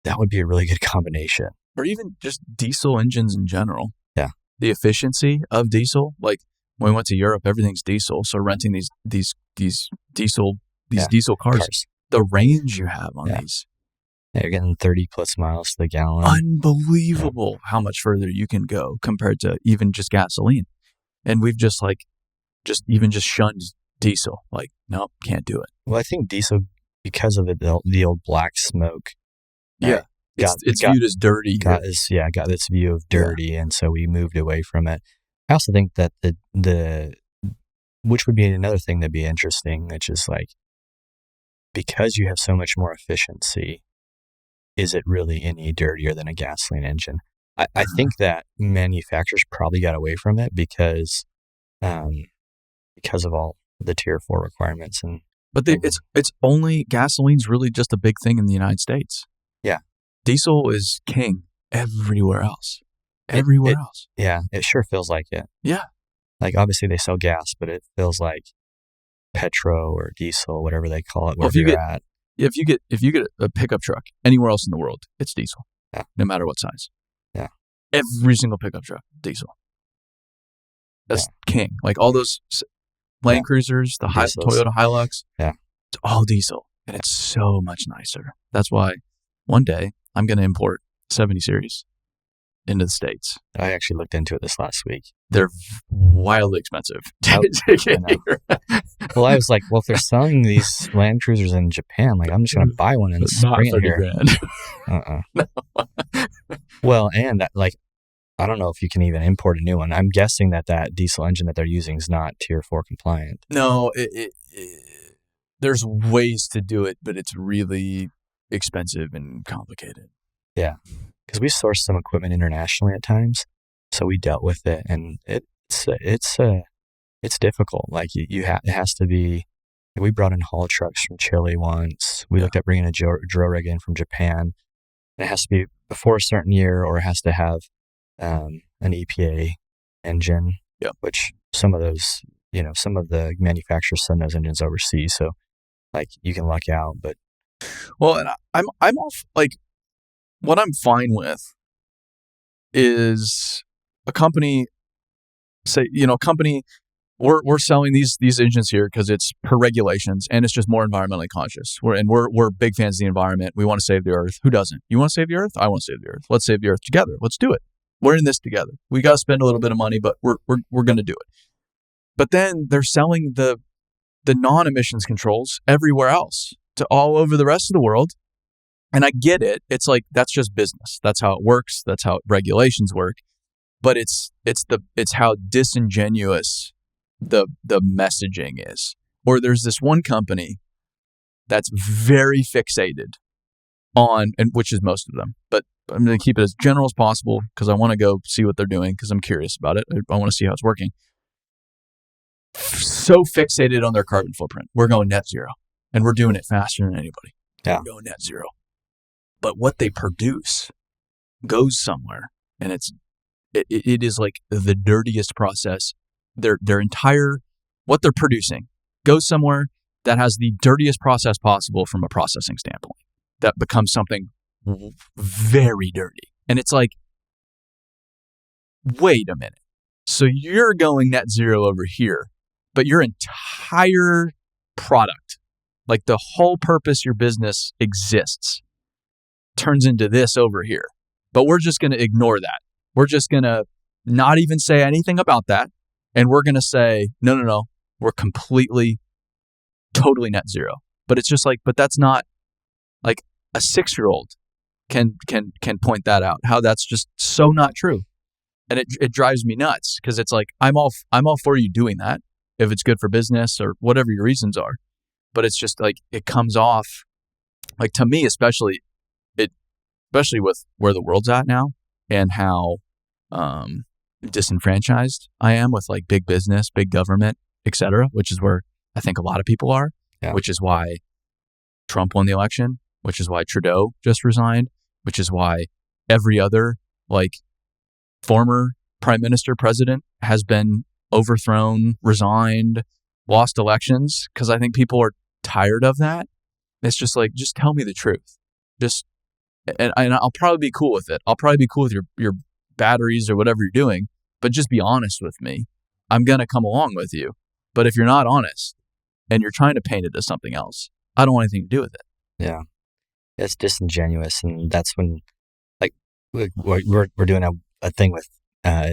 that would be a really good combination. Or even just diesel engines in general. Yeah. The efficiency of diesel. Like when we went to Europe, everything's diesel. So renting these diesel cars, the range you have on these. Yeah, you're getting 30 plus miles to the gallon. Unbelievable how much further you can go compared to even just gasoline. And we've just shunned diesel. Like, nope, can't do it. Well, I think diesel, because of the old black smoke. Yeah. It's viewed as dirty. Got this view of dirty, and so we moved away from it. I also think that the which would be another thing that'd be interesting, which is like, because you have so much more efficiency, is it really any dirtier than a gasoline engine? I think that manufacturers probably got away from it because of all the Tier 4 requirements. But it's only, gasoline's really just a big thing in the United States. Yeah. Diesel is king everywhere else. Everywhere else. Yeah, it sure feels like it. Yeah. Like, obviously they sell gas, but it feels like petro or diesel, whatever they call it, wherever you're at. If you get a pickup truck anywhere else in the world, it's diesel. Yeah. No matter what size. Yeah. Every single pickup truck, diesel. That's king. Like all those Land Cruisers, the Toyota Hilux. Yeah. It's all diesel. And it's so much nicer. That's why one day I'm going to import 70 series into the States. I actually looked into it this last week. They're wildly expensive to get here. Well, I was like, well, if they're selling these Land Cruisers in Japan, like, I'm just going to buy one and bring it here. No. Well, and that, like, I don't know if you can even import a new one. I'm guessing that diesel engine that they're using is not Tier 4 compliant. No, there's ways to do it, but it's really expensive and complicated. Yeah, because we sourced some equipment internationally at times, so we dealt with it, and it's difficult. Like it has to be. We brought in haul trucks from Chile once. We looked at bringing a drill rig in from Japan. And it has to be before a certain year, or it has to have an EPA engine. Yeah. Which some of those, some of the manufacturers send those engines overseas, so like you can luck out. But and I'm all like, what I'm fine with is a company say, we're selling these engines here because it's per regulations and it's just more environmentally conscious. We're big fans of the environment. We want to save the earth. Who doesn't? You want to save the earth? I want to save the earth. Let's save the earth together. Let's do it. We're in this together. We got to spend a little bit of money, but we're going to do it. But then they're selling the non-emissions controls everywhere else to all over the rest of the world. And I get it. It's like, that's just business. That's how it works. That's how regulations work. But it's how disingenuous the messaging is. Or there's this one company that's very fixated on, and which is most of them, but I'm going to keep it as general as possible because I want to go see what they're doing because I'm curious about it. I want to see how it's working. So fixated on their carbon footprint. We're going net zero and we're doing it faster than anybody. Yeah. We're going net zero. But what they produce goes somewhere, and it is like the dirtiest process. Their entire, what they're producing goes somewhere that has the dirtiest process possible from a processing standpoint. That becomes something very dirty. And it's like, wait a minute. So you're going net zero over here, but your entire product, like the whole purpose your business exists, turns into this over here. But we're just going to ignore that. We're just going to not even say anything about that. And we're going to say, no, we're completely, totally net zero. But it's just like, but that's not, like, a 6-year-old can point that out, how that's just so not true. And it drives me nuts because it's like, I'm all for you doing that if it's good for business or whatever your reasons are. But it's just like, it comes off, like, to me, especially with where the world's at now and how disenfranchised I am with, like, big business, big government, etc., which is where I think a lot of people are, which is why Trump won the election, which is why Trudeau just resigned, which is why every other, like, former prime minister, president has been overthrown, resigned, lost elections, because I think people are tired of that. It's just like, just tell me the truth. And I'll probably be cool with it. I'll probably be cool with your batteries or whatever you're doing, but just be honest with me. I'm going to come along with you. But if you're not honest and you're trying to paint it as something else, I don't want anything to do with it. Yeah. It's disingenuous. And that's when, like, we're doing a thing with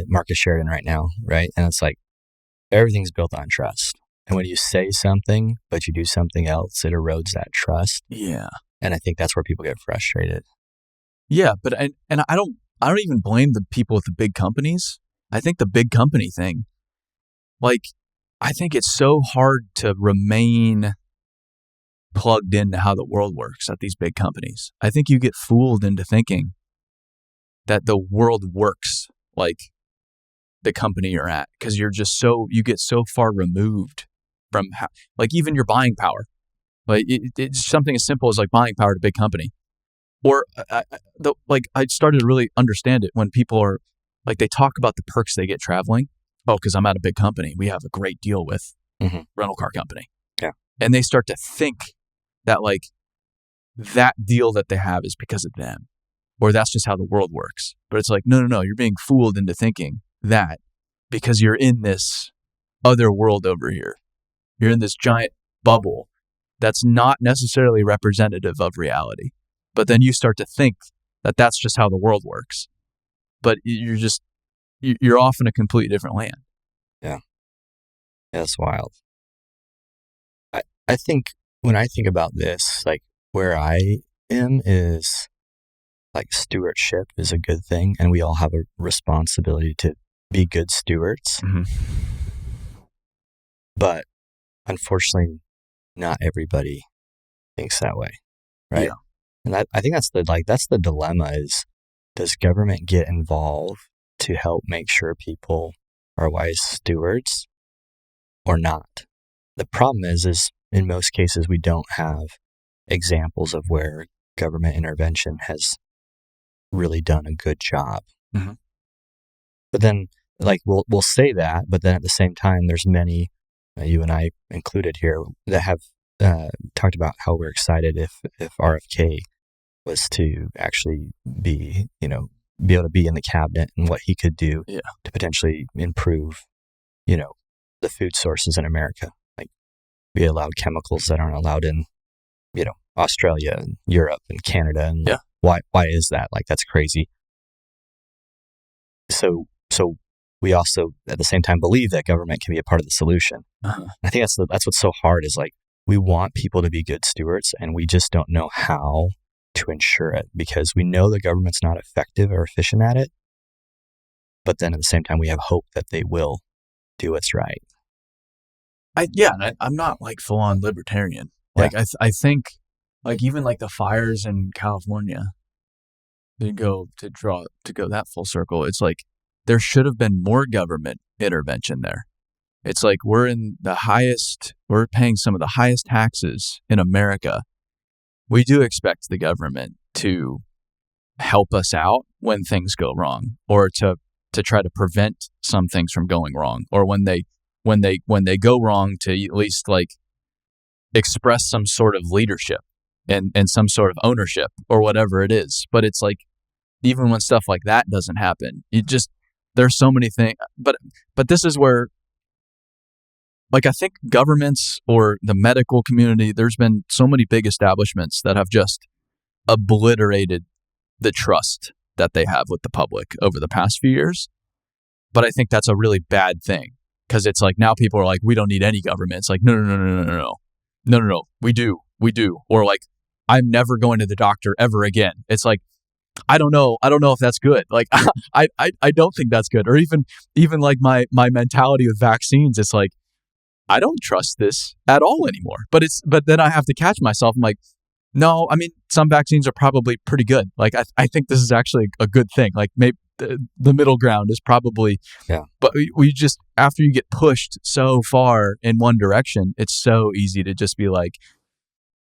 Marcus Sheridan right now, right? And it's like, everything's built on trust. And when you say something, but you do something else, it erodes that trust. Yeah. And I think that's where people get frustrated. Yeah, but I don't even blame the people with the big companies. I think the big company thing, like, I think it's so hard to remain plugged into how the world works at these big companies. I think you get fooled into thinking that the world works like the company you're at, because you get so far removed from how, like, even your buying power. Like, it's something as simple as like buying power to a big company. Or I started to really understand it when people are like, they talk about the perks they get traveling. Oh, because I'm at a big company, we have a great deal with rental car company. Yeah. And they start to think that like that deal that they have is because of them, or that's just how the world works. But it's like, no, you're being fooled into thinking that because you're in this other world over here. You're in this giant bubble that's not necessarily representative of reality. But then you start to think that that's just how the world works. But you're off in a completely different land. Yeah. Yeah, that's wild. I think when I think about this, like where I am is like stewardship is a good thing. And we all have a responsibility to be good stewards. Mm-hmm. But unfortunately, not everybody thinks that way. Right. Yeah. And I think that's the dilemma is, does government get involved to help make sure people are wise stewards or not? The problem is in most cases, we don't have examples of where government intervention has really done a good job. Mm-hmm. But then, like, we'll say that, but then at the same time, there's many, you and I included here, that have talked about how we're excited if RFK was to actually be able to be in the cabinet and what he could do to potentially improve, the food sources in America. Like, we allowed chemicals that aren't allowed in, Australia and Europe and Canada. And why is that? Like, that's crazy. So we also at the same time believe that government can be a part of the solution. Uh-huh. I think that's what's so hard is like, we want people to be good stewards and we just don't know how to ensure it, because we know the government's not effective or efficient at it. But then at the same time, we have hope that they will do what's right. I'm not like full on libertarian. Like, I think like even like the fires in California, to go that full circle, it's like there should have been more government intervention there. It's like we're paying some of the highest taxes in America. We do expect the government to help us out when things go wrong, or to try to prevent some things from going wrong, or when they go wrong, to at least like express some sort of leadership and some sort of ownership or whatever it is. But it's like, even when stuff like that doesn't happen, there's so many things. But this is where, like, I think governments or the medical community, there's been so many big establishments that have just obliterated the trust that they have with the public over the past few years. But I think that's a really bad thing, because it's like now people are like, we don't need any government. It's like, no, we do. Or like, I'm never going to the doctor ever again. It's like, I don't know if that's good. Like, I don't think that's good. Or even like my mentality with vaccines, it's like, I don't trust this at all anymore. But then I have to catch myself. I'm like, no, I mean, some vaccines are probably pretty good. Like, I think this is actually a good thing. Like, maybe the middle ground is probably, but we just, after you get pushed so far in one direction, it's so easy to just be like,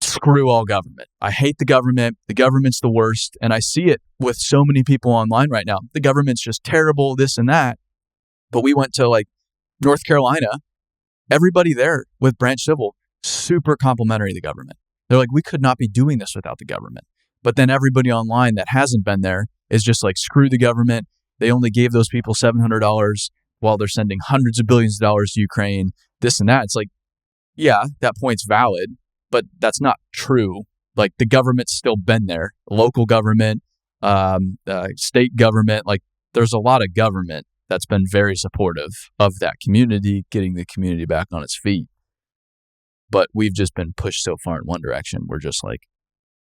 screw all government. I hate the government. The government's the worst. And I see it with so many people online right now. The government's just terrible, this and that. But we went to like North Carolina. Everybody there with branch civil, super complimentary of the government. They're like, we could not be doing this without the government. But then everybody online that hasn't been there is just like, screw the government. They only gave those people $700 while they're sending hundreds of billions of dollars to Ukraine, this and that. It's like, yeah, that point's valid, but that's not true. Like, the government's still been there. Local government, state government, like, there's a lot of government that's been very supportive of that community, getting the community back on its feet. But we've just been pushed so far in one direction. We're just like,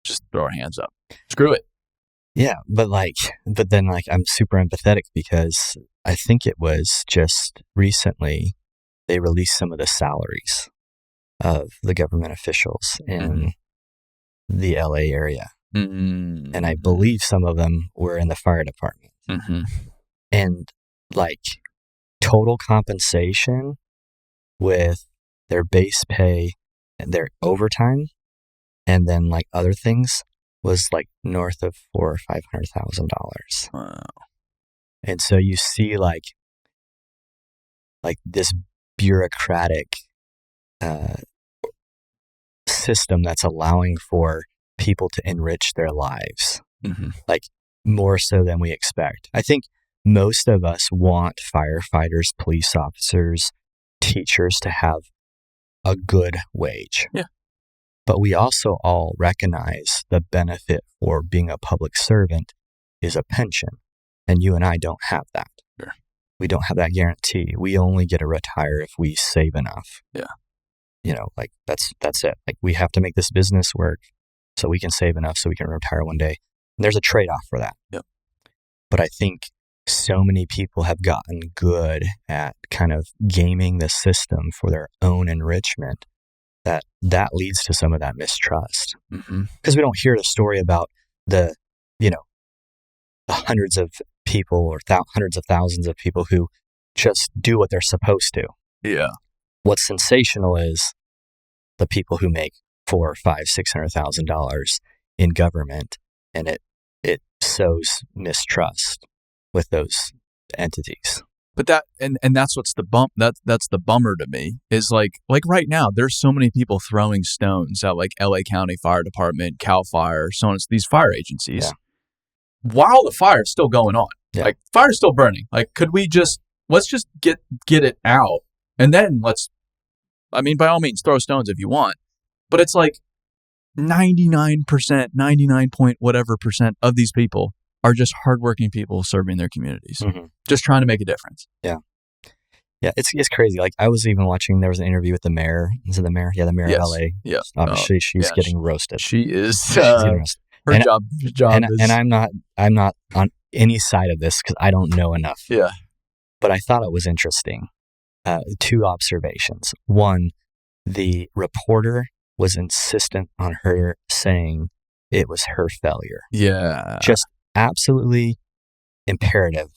just throw our hands up. Screw it. Yeah, but then I'm super empathetic, because I think it was just recently they released some of the salaries of the government officials in the LA area. And I believe some of them were in the fire department. And like total compensation with their base pay and their overtime and then like other things was like north of $400,000 or $500,000. Wow. And so you see like this bureaucratic system that's allowing for people to enrich their lives, like more so than we expect. I think most of us want firefighters, police officers, teachers to have a good wage. Yeah. But we also all recognize the benefit for being a public servant is a pension. And you and I don't have that. Sure. We don't have that guarantee. We only get to retire if we save enough. Yeah. You know, like that's it. Like we have to make this business work so we can save enough so we can retire one day. And there's a trade-off for that. Yep. But I think so many people have gotten good at kind of gaming the system for their own enrichment that leads to some of that mistrust. Because we don't hear the story about the hundreds of people or hundreds of thousands of people who just do what they're supposed to. Yeah. What's sensational is the people who make $400,000, $500,000, $600,000 in government, and it sows mistrust with those entities. But that and that's what's that's the bummer to me is like right now there's so many people throwing stones at like LA County Fire Department, CAL FIRE, so on, these fire agencies, while the fire's still going on. Yeah. Like fire's still burning. Like could we let's just get it out, and then by all means throw stones if you want, but it's like 99%, 99 point whatever percent of these people are just hardworking people serving their communities, just trying to make a difference. Yeah. Yeah, it's crazy. Like I was even watching, there was an interview with the mayor. Is it the mayor? Yeah, the mayor of LA. Yeah. Obviously she's getting roasted. She is. Her job is... And I'm not on any side of this because I don't know enough. Yeah. But I thought it was interesting. Two observations. One, the reporter was insistent on her saying it was her failure. Yeah. Just absolutely imperative.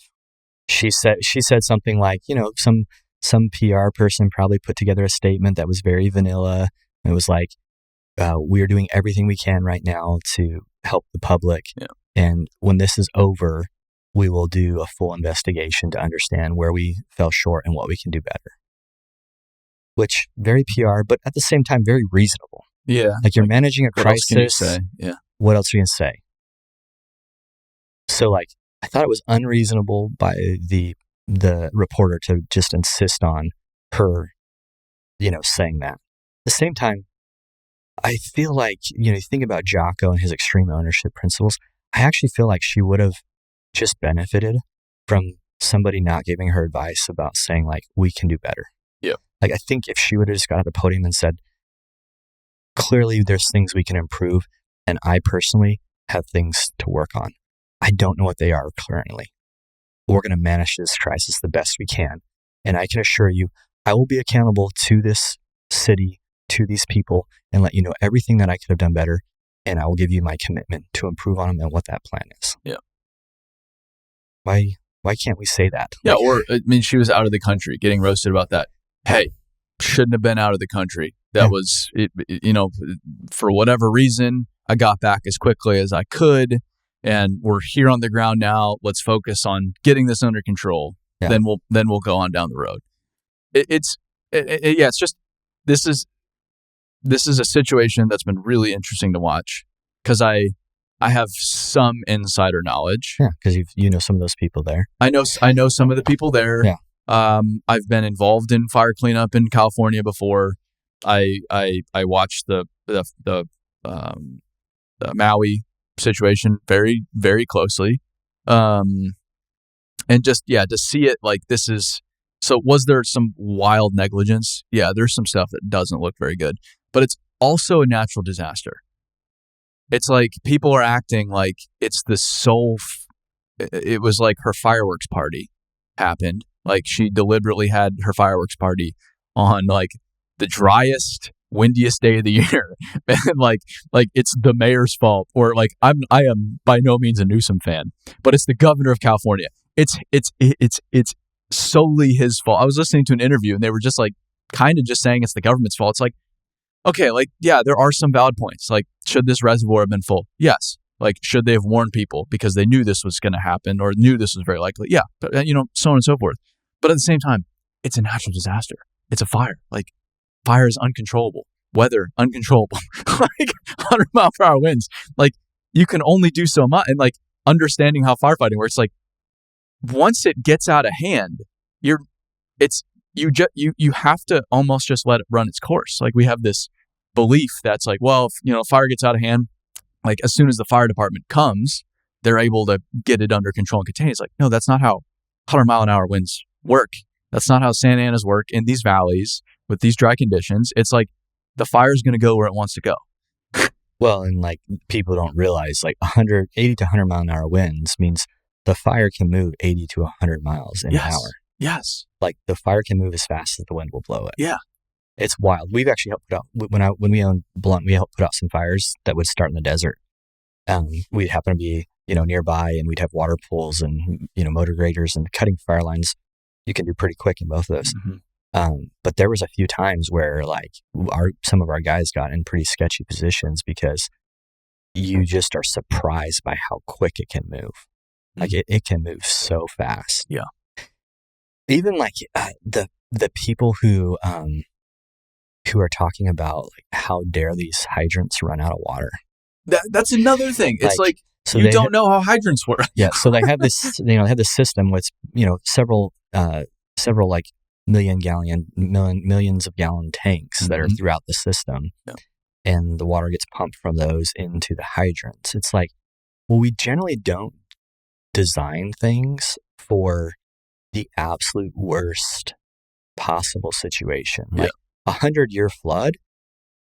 She said something like, some PR person probably put together a statement that was very vanilla. It was like, we are doing everything we can right now to help the public. Yeah. And when this is over, we will do a full investigation to understand where we fell short and what we can do better. Which, very PR, but at the same time, very reasonable. Yeah. Like you're managing a crisis. What else can you say? Yeah. What else are you going to say? So like, I thought it was unreasonable by the reporter to just insist on her, saying that. At the same time, I feel like, you think about Jocko and his extreme ownership principles. I actually feel like she would have just benefited from somebody not giving her advice about saying like, we can do better. Yeah. Like, I think if she would have just got at the podium and said, clearly there's things we can improve. And I personally have things to work on. I don't know what they are currently. We're going to manage this crisis the best we can. And I can assure you, I will be accountable to this city, to these people, and let you know everything that I could have done better. And I will give you my commitment to improve on them and what that plan is. Yeah. Why can't we say that? Yeah, she was out of the country getting roasted about that. Hey, shouldn't have been out of the country. That was, for whatever reason, I got back as quickly as I could. And we're here on the ground now. Let's focus on getting this under control. Yeah. Then we'll go on down the road. It's just this is a situation that's been really interesting to watch because I have some insider knowledge. Yeah, because you know some of those people there. I know some of the people there. Yeah. I've been involved in fire cleanup in California before. I watched the Maui situation very, very closely. And just, to see it like this is, so was there some wild negligence? Yeah, there's some stuff that doesn't look very good, but it's also a natural disaster. It's like people are acting like it's the it was like her fireworks party happened. Like she deliberately had her fireworks party on like the driest, windiest day of the year. And like it's the mayor's fault, or like I am by no means a Newsom fan, but it's the governor of California. It's solely his fault. I was listening to an interview and they were just like kind of just saying it's the government's fault. It's like, okay, like, yeah, there are some valid points. Like, should this reservoir have been full? Yes. Like, should they have warned people because they knew this was going to happen or knew this was very likely? Yeah. But, so on and so forth. But at the same time, it's a natural disaster. It's a fire. Like, fire is uncontrollable. Weather, uncontrollable. Like, 100-mile-per-hour winds. Like, you can only do so much. And, like, understanding how firefighting works, like, once it gets out of hand, you have to almost just let it run its course. Like, we have this belief that's like, well, if fire gets out of hand, like as soon as the fire department comes, they're able to get it under control and contain. It's like, no, that's not how 100-mile-an-hour winds work. That's not how Santa Ana's work in these valleys with these dry conditions. It's like the fire's going to go where it wants to go. Well, and like people don't realize like 80 to 100-mile-an-hour winds means the fire can move 80 to 100 miles an hour. Yes. Like the fire can move as fast as the wind will blow it. Yeah. It's wild. We've actually helped put out, when we owned Blount, we helped put out some fires that would start in the desert. We'd happen to be, nearby, and we'd have water pools and, motor graders, and cutting fire lines. You can do pretty quick in both of those. Mm-hmm. But there was a few times where like some of our guys got in pretty sketchy positions because you just are surprised by how quick it can move. Mm-hmm. Like it can move so fast. Yeah. Even like the people who are talking about like how dare these hydrants run out of water. That's another thing. It's like so you don't know how hydrants work. Yeah. So they have this, they have this system with several like millions of gallon tanks that are throughout the system, and the water gets pumped from those into the hydrants. It's like, well, we generally don't design things for the absolute worst possible situation. Like 100-year flood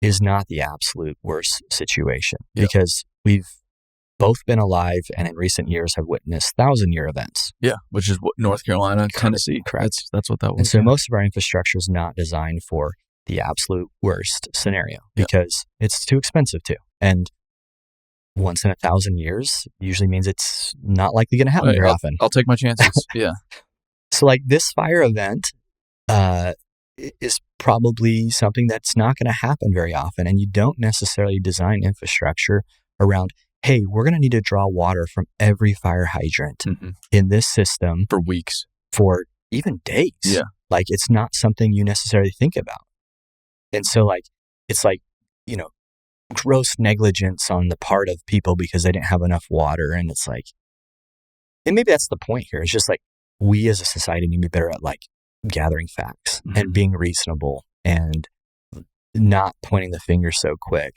is not the absolute worst situation because we've both been alive and in recent years have witnessed 1,000-year events. Yeah, which is what North Carolina, Tennessee. Correct. That's what that was. And so most of our infrastructure is not designed for the absolute worst scenario because it's too expensive to. And once in 1,000 years usually means it's not likely going to happen very often. I'll take my chances. Yeah. So like this fire event is probably something that's not going to happen very often. And you don't necessarily design infrastructure around, hey, we're going to need to draw water from every fire hydrant in this system. For weeks. For even days. Yeah. Like it's not something you necessarily think about. And so like, it's like, gross negligence on the part of people because they didn't have enough water. And it's like, and maybe that's the point here. It's just like, we as a society need to be better at like gathering facts and being reasonable and not pointing the finger so quick.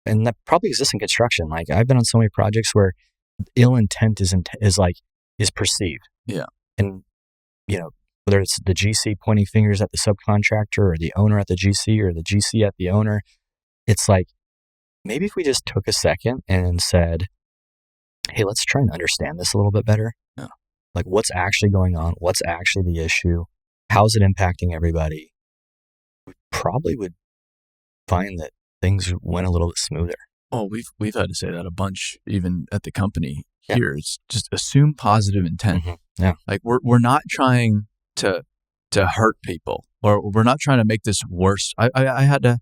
And that probably exists in construction. Like I've been on so many projects where ill intent is perceived. Yeah. And, whether it's the GC pointing fingers at the subcontractor or the owner at the GC or the GC at the owner, it's like, maybe if we just took a second and said, hey, let's try and understand this a little bit better. Yeah. Like what's actually going on? What's actually the issue? How's it impacting everybody? We probably would find that things went a little bit smoother. Oh, we've had to say that a bunch, even at the company here. It's just assume positive intent. Yeah. Like we're not trying to hurt people, or we're not trying to make this worse. I had to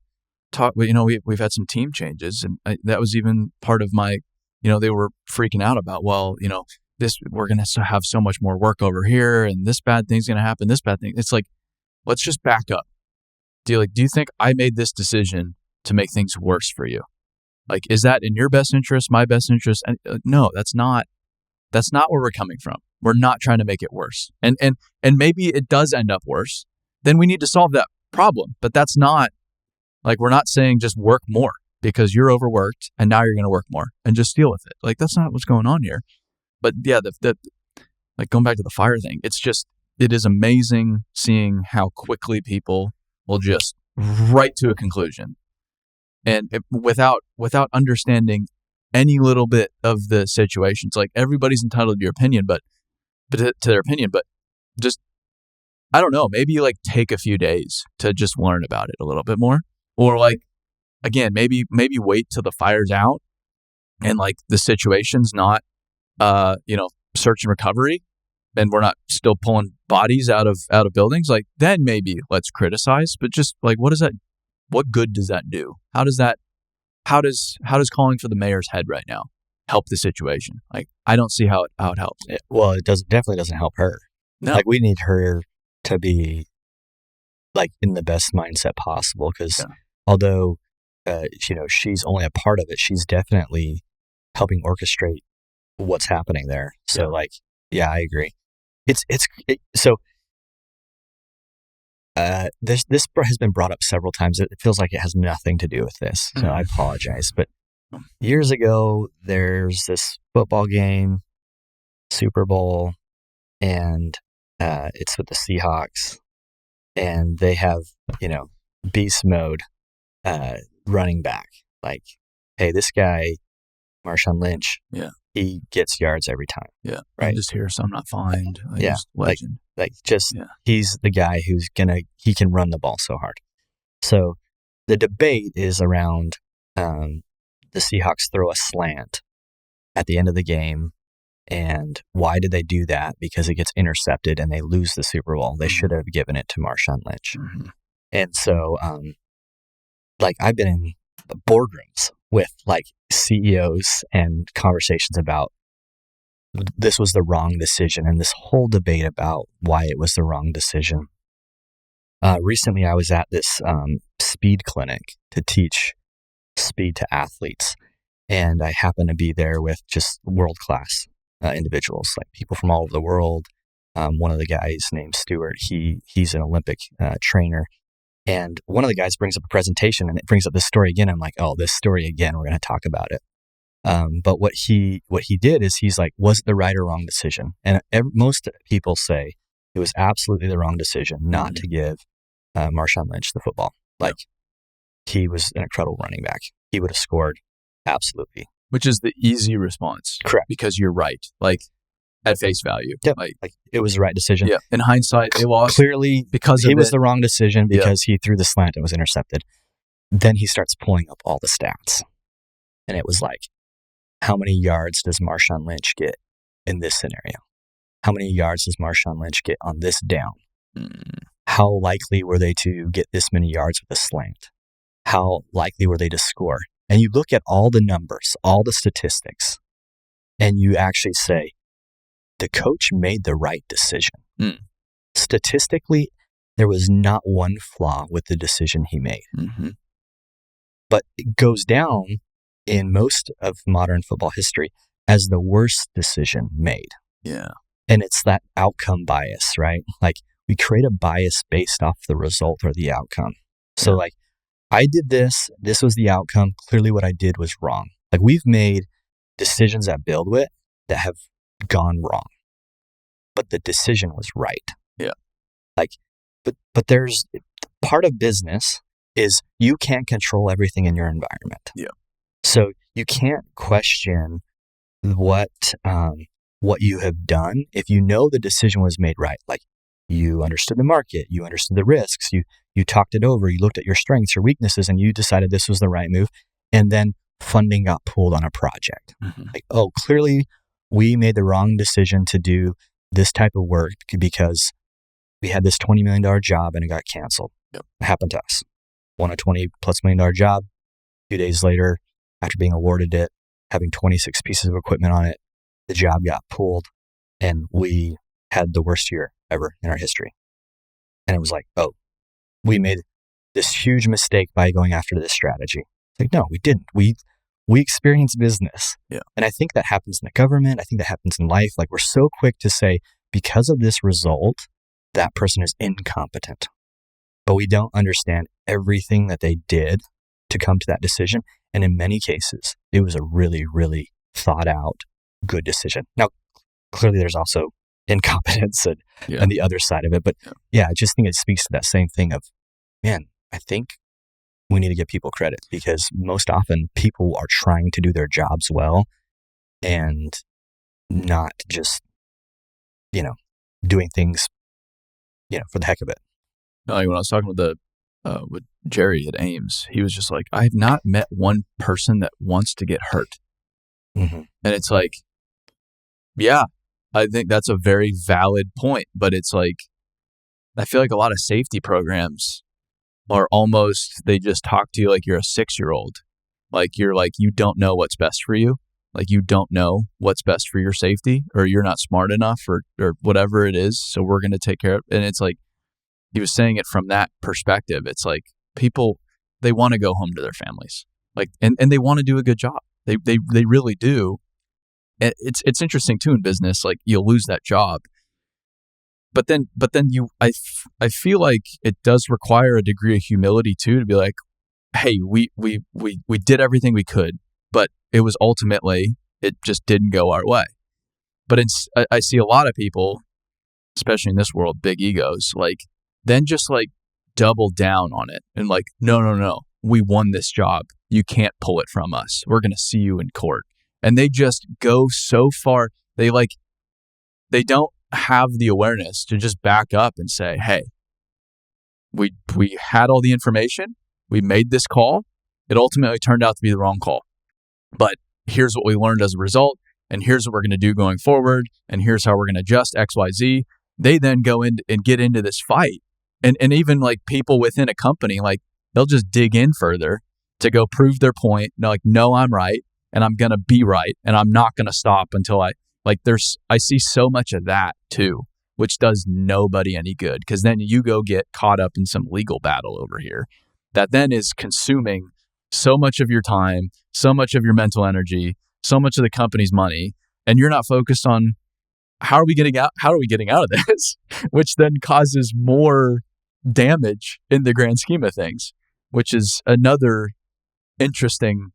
talk, we've had some team changes, and that was even part of my, they were freaking out about, well, we're going to have so much more work over here, and this bad thing's going to happen, this bad thing. It's like, let's just back up. Do you think I made this decision to make things worse for you? Like, is that in your best interest, my best interest? And no, that's not where we're coming from. We're not trying to make it worse. And maybe it does end up worse. Then we need to solve that problem. But that's not, like, we're not saying just work more because you're overworked and now you're going to work more and just deal with it. Like, that's not what's going on here. But yeah, like going back to the fire thing, it is amazing seeing how quickly people will just right to a conclusion. And without understanding any little bit of the situation. It's like everybody's entitled to your opinion, but to their opinion. But just, I don't know, maybe like take a few days to just learn about it a little bit more. Or like, again, maybe wait till the fire's out and like the situation's not, search and recovery, and we're not still pulling bodies out of buildings. Like then maybe let's criticize, but just like, what good does that do? How does calling for the mayor's head right now help the situation? Like, I don't see how it helps. Well, it definitely doesn't help her. No. Like, we need her to be like in the best mindset possible, because although she's only a part of it, she's definitely helping orchestrate what's happening there. So I agree. This has been brought up several times. It feels like it has nothing to do with this, so I apologize. But years ago, there's this football game, Super Bowl, and it's with the Seahawks, and they have, beast mode running back. Like, hey, this guy, Marshawn Lynch, he gets yards every time. Yeah, right. I'm just here, so I'm not fined. Legend. He's the guy he can run the ball so hard. So the debate is around the Seahawks throw a slant at the end of the game. And why did they do that? Because it gets intercepted and they lose the Super Bowl. They should have given it to Marshawn Lynch. Mm-hmm. And so, I've been in boardrooms with like CEOs and conversations about this was the wrong decision, and this whole debate about why it was the wrong decision. Recently, I was at this speed clinic to teach speed to athletes, and I happened to be there with just world-class individuals, like people from all over the world. One of the guys named Stuart, he's an Olympic trainer. And one of the guys brings up a presentation, and it brings up this story again. I'm like, oh, this story again, we're going to talk about it. But what he did is he's like, was it the right or wrong decision? And most people say it was absolutely the wrong decision not to give Marshawn Lynch the football. Like, he was an incredible running back. He would have scored absolutely. Which is the easy response. Correct. Because you're right. Like, at face value. Yep. Like it was the right decision. Yeah. In hindsight, they lost. Clearly, because he was the wrong decision because he threw the slant and was intercepted. Then he starts pulling up all the stats. And it was like, how many yards does Marshawn Lynch get in this scenario? How many yards does Marshawn Lynch get on this down? How likely were they to get this many yards with a slant? How likely were they to score? And you look at all the numbers, all the statistics, and you actually say, the coach made the right decision. Statistically, there was not one flaw with the decision he made. Mm-hmm. But it goes down in most of modern football history as the worst decision made. Yeah. And it's that outcome bias, right? Like, we create a bias based off the result or the outcome. So like, I did this was the outcome. Clearly what I did was wrong. Like, we've made decisions at BuildWitt that have gone wrong, but the decision was right. Yeah. Like, but there's part of business is you can't control everything in your environment. Yeah. So you can't question what you have done if you know the decision was made right. Like, you understood the market, you understood the risks, you talked it over, you looked at your strengths, your weaknesses, and you decided this was the right move. And then funding got pulled on a project. Mm-hmm. Like, oh, clearly we made the wrong decision to do this type of work because we had this $20 million job and it got canceled. Yep. It happened to us. Won a $20+ million job. A few days later, after being awarded it, having 26 pieces of equipment on it, the job got pulled and we had the worst year ever in our history. And it was like, oh, we made this huge mistake by going after this strategy. It's like, no, we didn't. We experience business. Yeah. And I think that happens in the government. I think that happens in life. Like, we're so quick to say, because of this result, that person is incompetent. But we don't understand everything that they did to come to that decision. And in many cases, it was a really, really thought out, good decision. Now, clearly there's also incompetence and the other side of it. But I just think it speaks to that same thing of, man, I think we need to give people credit, because most often people are trying to do their jobs well and not just, doing things for the heck of it. Like when I was talking with Jerry at Ames, he was just like, I have not met one person that wants to get hurt. Mm-hmm. And it's like, yeah, I think that's a very valid point. But it's like, I feel like a lot of safety programs are almost, they just talk to you like you're a 6-year-old. Like you're like, you don't know what's best for you. Like you don't know what's best for your safety, or you're not smart enough, or whatever it is. So we're going to take care of it. And it's like, he was saying it from that perspective. It's like people, they want to go home to their families, like, and they want to do a good job. They really do. And it's interesting too in business. Like you'll lose that job, but then I feel like it does require a degree of humility too, to be like, hey, we did everything we could, but it was ultimately, it just didn't go our way. But I see a lot of people, especially in this world, big egos, like then just like double down on it and like, no, we won this job. You can't pull it from us. We're going to see you in court. And they just go so far. They don't have the awareness to just back up and say, hey, we had all the information. We made this call. It ultimately turned out to be the wrong call. But here's what we learned as a result. And here's what we're going to do going forward. And here's how we're going to adjust X, Y, Z. They then go in and get into this fight. And even like people within a company, like they'll just dig in further to go prove their point. They're like, no, I'm right. And I'm going to be right. And I'm not going to stop until I see so much of that too, which does nobody any good. Because then you go get caught up in some legal battle over here that then is consuming so much of your time, so much of your mental energy, so much of the company's money. And you're not focused on how are we getting out of this, which then causes more damage in the grand scheme of things, which is another interesting,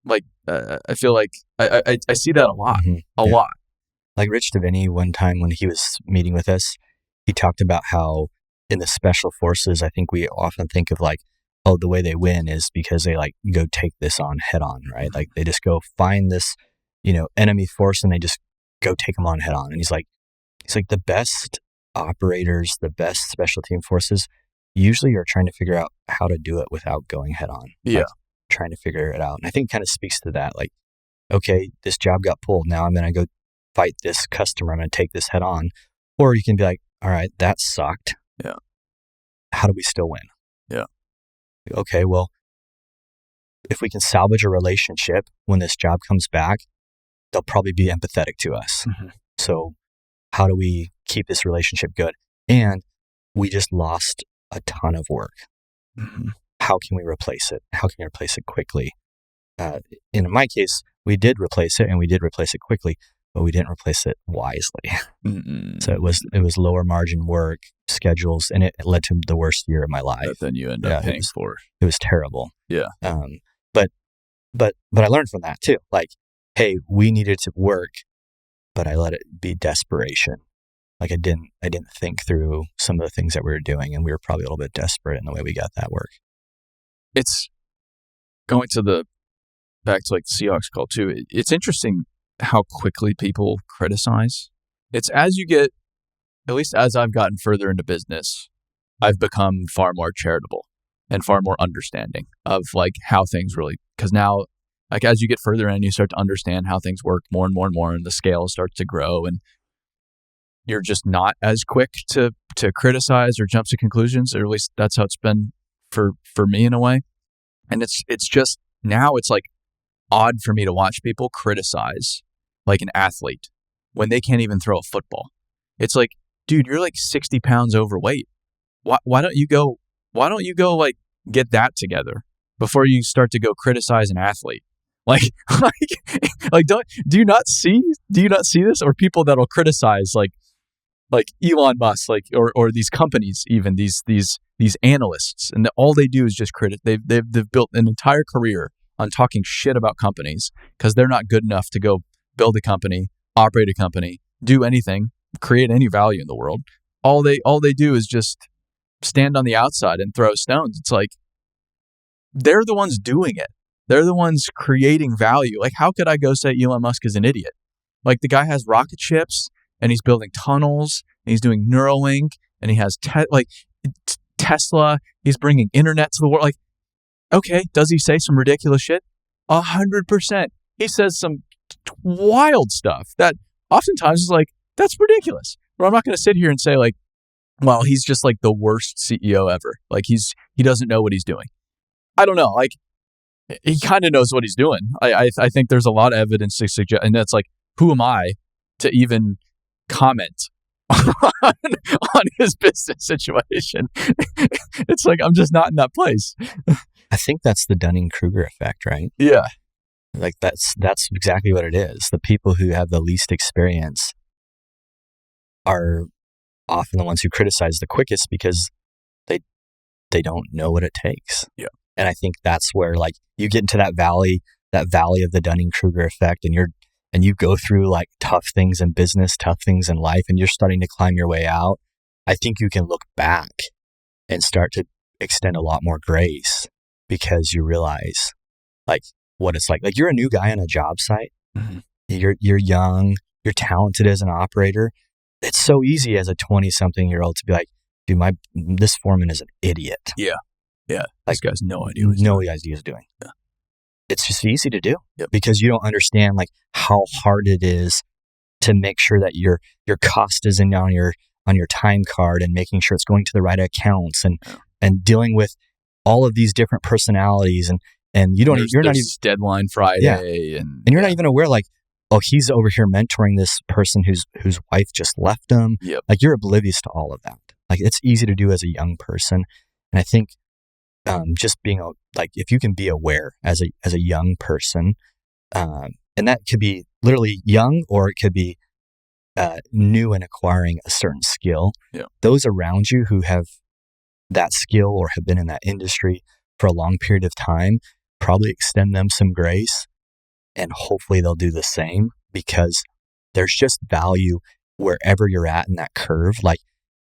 like, I feel like I see that a lot, a lot. Like Rich Davini, one time when he was meeting with us, he talked about how in the special forces, I think we often think of like, oh, the way they win is because they like go take this on head on, right? Like they just go find this, enemy force and they just go take them on head on. And he's like the best operators, the best special team forces usually are trying to figure out how to do it without going head on. Yeah. Like, trying to figure it out. And I think it kind of speaks to that. Like, okay, this job got pulled. Now I'm going to go fight this customer. I'm going to take this head on. Or you can be like, all right, that sucked. Yeah. How do we still win? Yeah. Okay, well, if we can salvage a relationship when this job comes back, they'll probably be empathetic to us. Mm-hmm. So how do we keep this relationship good? And we just lost a ton of work. Mm-hmm. How can we replace it? How can we replace it quickly? In my case, we did replace it and we did replace it quickly, but we didn't replace it wisely. Mm-mm. So it was lower margin work, schedules, and it led to the worst year of my life. That then you end up paying for. It was terrible. Yeah. But I learned from that too. Like, hey, we needed to work, but I let it be desperation. Like I didn't think through some of the things that we were doing, and we were probably a little bit desperate in the way we got that work. It's going to back to like the Seahawks call too. It's interesting how quickly people criticize. It's as you get, at least as I've gotten further into business, I've become far more charitable and far more understanding of like how things really, because now like as you get further in, you start to understand how things work more and more and more, and the scale starts to grow, and you're just not as quick to criticize or jump to conclusions, or at least that's how it's been for me in a way. And it's just now it's like odd for me to watch people criticize like an athlete when they can't even throw a football. It's like, dude, you're like 60 pounds overweight. Why don't you go like get that together before you start to go criticize an athlete? Like do you not see this? Or people that'll criticize like Elon Musk, like or these companies, even these analysts, and all they do is just they've built an entire career on talking shit about companies because they're not good enough to go build a company, operate a company, do anything, create any value in the world. All they do is just stand on the outside and throw stones. It's like they're the ones doing it. They're the ones creating value. Like, how could I go say Elon Musk is an idiot? Like, the guy has rocket ships and he's building tunnels and he's doing Neuralink, and he has Tesla. He's bringing internet to the world. Like, okay, does he say some ridiculous shit? 100%. He says some wild stuff that oftentimes is like, that's ridiculous. But I'm not going to sit here and say like, well, he's just like the worst CEO ever. Like he doesn't know what he's doing. I don't know. Like he kind of knows what he's doing. I think there's a lot of evidence to suggest, and that's like, who am I to even comment on his business situation? It's like, I'm just not in that place. I think that's the Dunning-Kruger effect, right? Yeah. Like that's exactly what it is. The people who have the least experience are often the ones who criticize the quickest because they don't know what it takes. Yeah. And I think that's where like you get into that valley of the Dunning-Kruger effect, and you go through like tough things in business, tough things in life, and you're starting to climb your way out. I think you can look back and start to extend a lot more grace because you realize like what it's like. Like you're a new guy on a job site. Mm-hmm. You're young, you're talented as an operator. It's so easy as a 20-something-year-old to be like, dude, this foreman is an idiot. Yeah. Yeah. Like, this guy's no idea what he's doing. Yeah. It's just easy to do. Yep. Because you don't understand like how hard it is to make sure that your cost is in on your time card, and making sure it's going to the right accounts, and dealing with all of these different personalities, and you're not even deadline Friday, and you're not even aware like, oh, he's over here mentoring this person whose wife just left him. Yep. Like you're oblivious to all of that. Like it's easy to do as a young person, and I think just being like, if you can be aware as a young person, and that could be literally young, or it could be new and acquiring a certain skill. Yeah. Those around you who have that skill or have been in that industry for a long period of time, probably extend them some grace, and hopefully they'll do the same, because there's just value wherever you're at in that curve. Like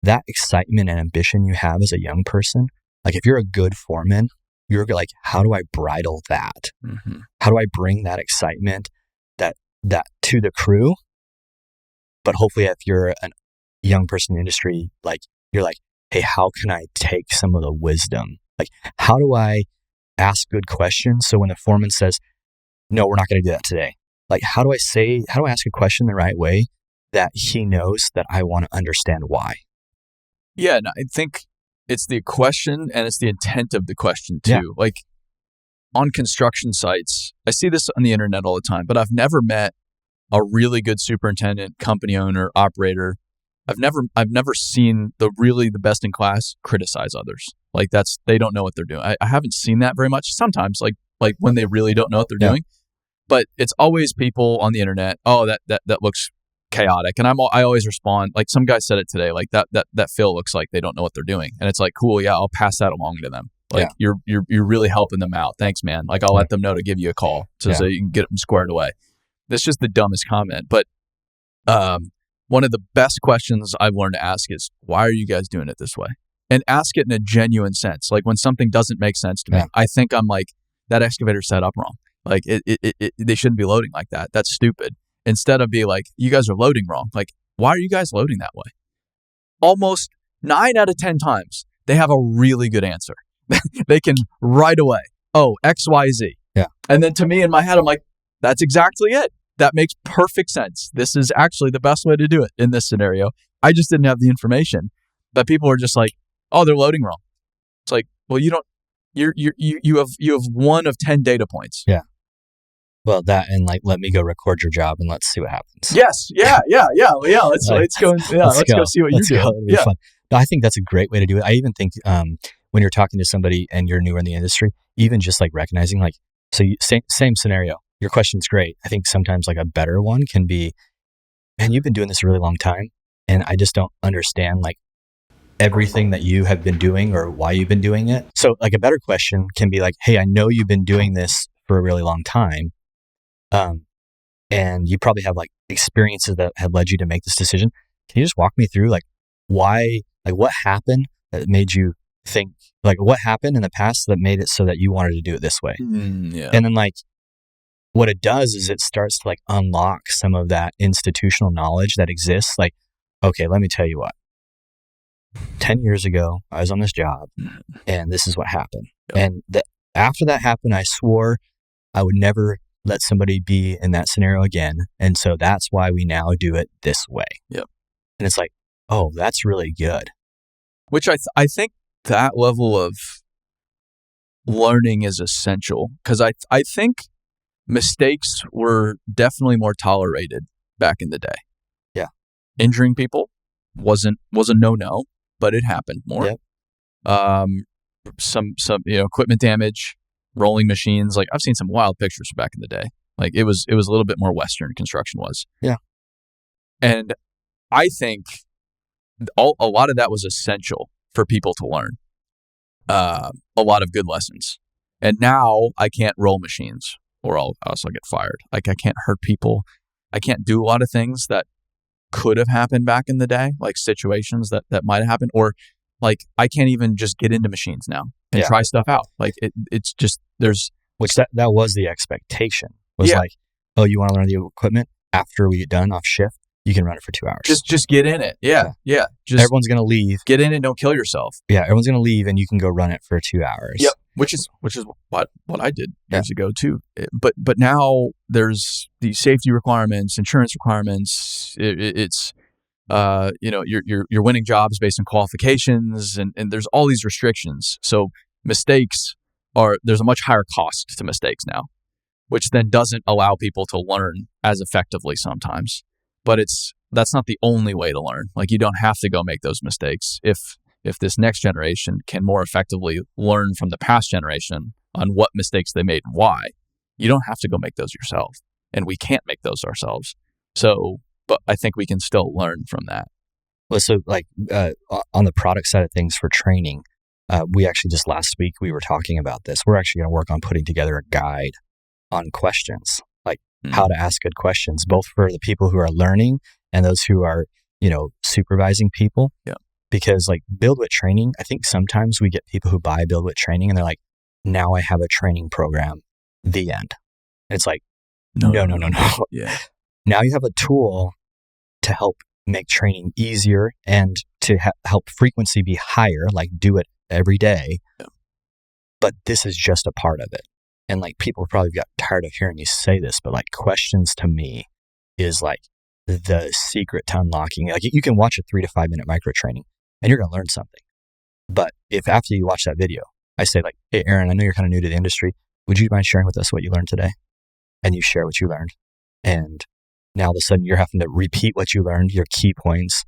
that excitement and ambition you have as a young person, like if you're a good foreman, you're like, how do I bridle that? Mm-hmm. How do I bring that excitement, that to the crew? But hopefully if you're a young person in the industry, like you're like, hey, how can I take some of the wisdom? Like, how do I ask good questions? So when the foreman says, no, we're not going to do that today. Like, how do I ask a question the right way that he knows that I want to understand why? Yeah. And I think it's the question and it's the intent of the question too. Yeah. Like on construction sites, I see this on the internet all the time, but I've never met a really good superintendent, company owner, operator. I've never seen the best in class criticize others. Like they don't know what they're doing. I haven't seen that very much. Sometimes like when they really don't know what they're doing, but it's always people on the internet. Oh, that looks chaotic. And I always respond, like some guy said it today, like that Phil looks like they don't know what they're doing. And it's like, cool. Yeah. I'll pass that along to them. Like you're really helping them out. Thanks, man. Like I'll let them know to give you a call so you can get them squared away. That's just the dumbest comment. But, one of the best questions I've learned to ask is, why are you guys doing it this way? And ask it in a genuine sense. Like when something doesn't make sense to me, I think I'm like, that excavator set up wrong. Like they shouldn't be loading like that. That's stupid. Instead of be like, you guys are loading wrong. Like, why are you guys loading that way? Almost 9 out of 10 times, they have a really good answer. They can right away. Oh, X, Y, Z. Yeah. And then to me in my head, I'm like, that's exactly it. That makes perfect sense. This is actually the best way to do it in this scenario. I just didn't have the information. But people are just like, oh, they're loading wrong. It's like, well, you have 1 of 10 data points. Yeah. Well, that and like, let me go record your job and let's see what happens. Yes. Yeah. Well, yeah. Let's go. Yeah. Let's go see what you're doing. It'll be fun. No, I think that's a great way to do it. I even think when you're talking to somebody and you're newer in the industry, even just like recognizing like, so same scenario. Your question's great. I think sometimes like a better one can be, man, you've been doing this a really long time, and I just don't understand like everything that you have been doing or why you've been doing it. So like a better question can be like, hey, I know you've been doing this for a really long time. And you probably have like experiences that have led you to make this decision. Can you just walk me through like why, like what happened that made you think, like what happened in the past that made it so that you wanted to do it this way? Yeah. And then like what it does is it starts to like unlock some of that institutional knowledge that exists. Like, okay, let me tell you what. 10 years ago, I was on this job and this is what happened. Yep. And after that happened, I swore I would never let somebody be in that scenario again. And so that's why we now do it this way. Yep. And it's like, oh, that's really good. Which I think that level of learning is essential, because I think mistakes were definitely more tolerated back in the day. Yeah. Injuring people was a no, but it happened more. Yep. Some equipment damage, rolling machines. Like, I've seen some wild pictures back in the day. Like, it was a little bit more Western construction was. Yeah. And I think a lot of that was essential for people to learn. A lot of good lessons. And now I can't roll machines or I'll also get fired. Like, I can't hurt people. I can't do a lot of things that could have happened back in the day, like situations that might have happened. Or like, I can't even just get into machines now and try stuff out. Like, it's just, there's... Which that was the expectation. Was like, oh, you want to learn the equipment? After we get done off shift, you can run it for 2 hours. Just get in it. Yeah. Just everyone's going to leave. Get in it. Don't kill yourself. Yeah. Everyone's going to leave and you can go run it for 2 hours. Yep. Which is what I did years ago too. But now there's the safety requirements, insurance requirements. It's you're winning jobs based on qualifications, and there's all these restrictions. So there's a much higher cost to mistakes now, which then doesn't allow people to learn as effectively sometimes. But that's not the only way to learn. Like, you don't have to go make those mistakes. If this next generation can more effectively learn from the past generation on what mistakes they made and why, you don't have to go make those yourself. And we can't make those ourselves. So, but I think we can still learn from that. Well, so like on the product side of things for training, we actually just last week, we were talking about this. We're actually going to work on putting together a guide on questions, like how to ask good questions, both for the people who are learning and those who are, supervising people. Yeah. Because like BuildWitt training, I think sometimes we get people who buy BuildWitt training and they're like, now I have a training program, the end. And it's like, no. Yeah. Now you have a tool to help make training easier and to help frequency be higher, like do it every day. Yeah. But this is just a part of it. And like, people probably got tired of hearing you say this, but like, questions to me is like the secret to unlocking. Like, you can watch a 3 to 5 minute micro training and you're going to learn something. But if after you watch that video, I say like, hey, Aaron, I know you're kind of new to the industry. Would you mind sharing with us what you learned today? And you share what you learned. And now all of a sudden you're having to repeat what you learned, your key points.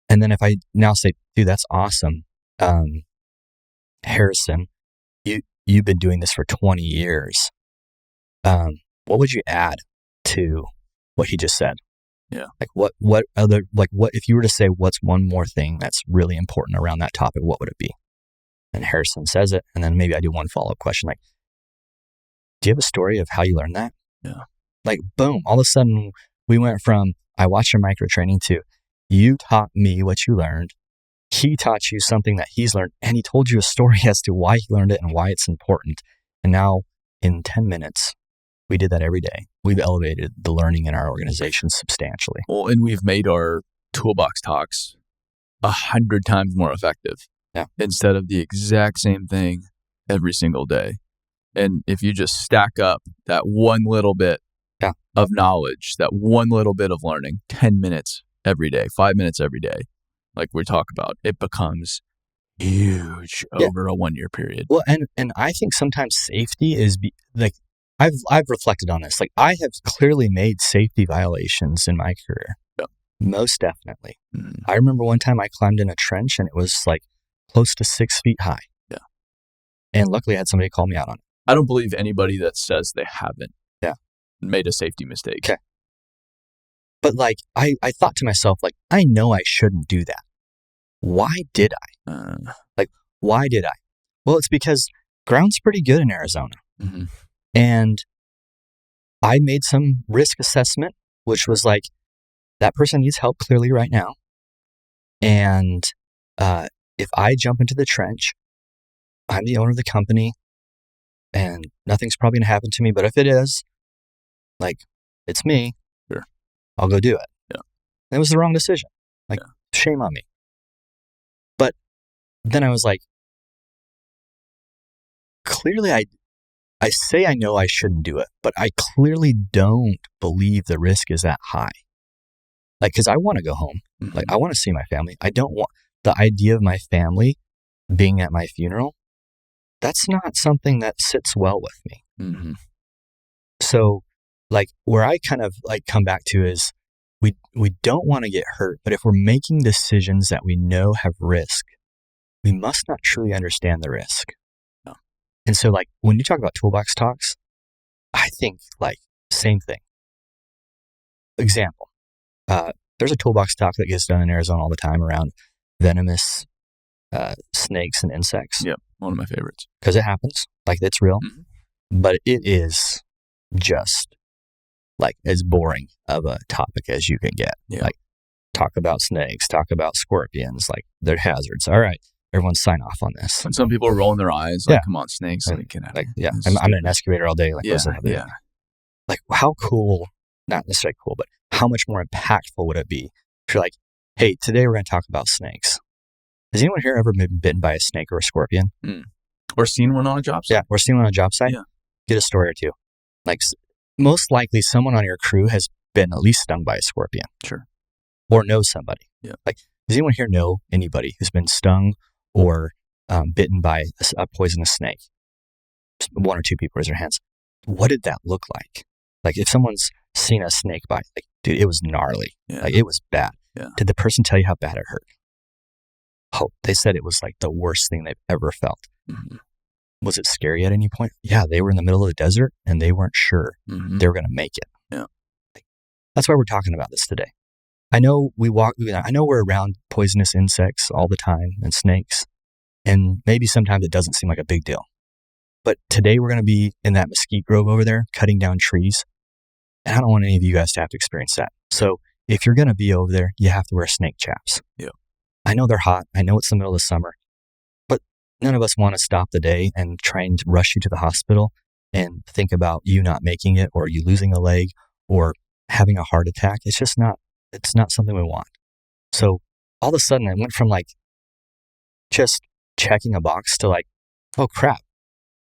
And then if I now say, dude, that's awesome. Harrison, you've been doing this for 20 years. What would you add to what he just said? Yeah. Like what if you were to say, what's one more thing that's really important around that topic, what would it be? And Harrison says it. And then maybe I do one follow-up question. Like, do you have a story of how you learned that? Yeah. Like, boom, all of a sudden we went from, I watched your micro training to, you taught me what you learned. He taught you something that he's learned, and he told you a story as to why he learned it and why it's important. And now in 10 minutes, we did that every day. We've elevated the learning in our organization substantially. Well, and we've made our toolbox talks 100 times more effective. Yeah. Instead of the exact same thing every single day. And if you just stack up that one little bit of knowledge, that one little bit of learning, 10 minutes every day, 5 minutes every day, like we talk about, it becomes huge over a 1 year period. Well, and I think sometimes safety is I've reflected on this. Like, I have clearly made safety violations in my career. Yep. Most definitely. Mm-hmm. I remember one time I climbed in a trench and it was like close to 6 feet high. Yeah. And luckily I had somebody call me out on it. I don't believe anybody that says they haven't made a safety mistake. Okay. But like, I thought to myself, like, I know I shouldn't do that. Why did I? Why did I? Well, it's because ground's pretty good in Arizona. Mm-hmm. And I made some risk assessment, which was like, that person needs help clearly right now. And if I jump into the trench, I'm the owner of the company and nothing's probably going to happen to me. But if it is, like, it's me, sure, I'll go do it. Yeah. And it was the wrong decision. Like, shame on me. But then I was like, clearly I say I know I shouldn't do it, but I clearly don't believe the risk is that high. Like, because I want to go home. Mm-hmm. Like, I want to see my family. I don't want the idea of my family being at my funeral. That's not something that sits well with me. Mm-hmm. So, like, where I kind of like come back to is we don't want to get hurt, but if we're making decisions that we know have risk, we must not truly understand the risk. No. And so, like, when you talk about toolbox talks, I think like same thing. Example, there's a toolbox talk that gets done in Arizona all the time around venomous snakes and insects. Yep, one of my favorites. Because it happens, like it's real, Mm-hmm. but it is just like as boring of a topic as you can get. Yeah. Like, talk about snakes, talk about scorpions, like they're hazards. All right, everyone sign off on this. And some people are rolling their eyes, like, Yeah. come on, snakes. And, Like, get out like, of yeah, here. I'm in an excavator all day. Like, Yeah, yeah. Like, how cool, not necessarily cool, but how much more impactful would it be if you're like, hey, today we're going to talk about snakes. Has anyone here ever been bitten by a snake or a scorpion? Or seen one on a job site? Yeah, or seen one on a job site? Yeah. Get a story or two. Like, most likely someone on your crew has been at least stung by a scorpion. Sure. Or knows somebody. Yeah. Like, does anyone here know anybody who's been stung or bitten by a poisonous snake? Just one or two people raise their hands. What did that look like? Like, if someone's seen a snake bite, like, dude, it was gnarly. Yeah. Like, it was bad. Yeah. Did the person tell you how bad it hurt? Oh, they said it was like the worst thing they've ever felt. Mm-hmm. Was it scary at any point? Yeah, they were in the middle of the desert and they weren't sure they were going to make it. Yeah. Like, that's why we're talking about this today. I know I know we're around poisonous insects all the time and snakes, and maybe sometimes it doesn't seem like a big deal. But today we're going to be in that mesquite grove over there, cutting down trees. And I don't want any of you guys to have to experience that. So if you're going to be over there, you have to wear snake chaps. Yeah. I know they're hot. I know it's the middle of summer. But none of us want to stop the day and try and rush you to the hospital and think about you not making it or you losing a leg or having a heart attack. It's not something we want. So all of a sudden I went from like just checking a box to like, oh crap,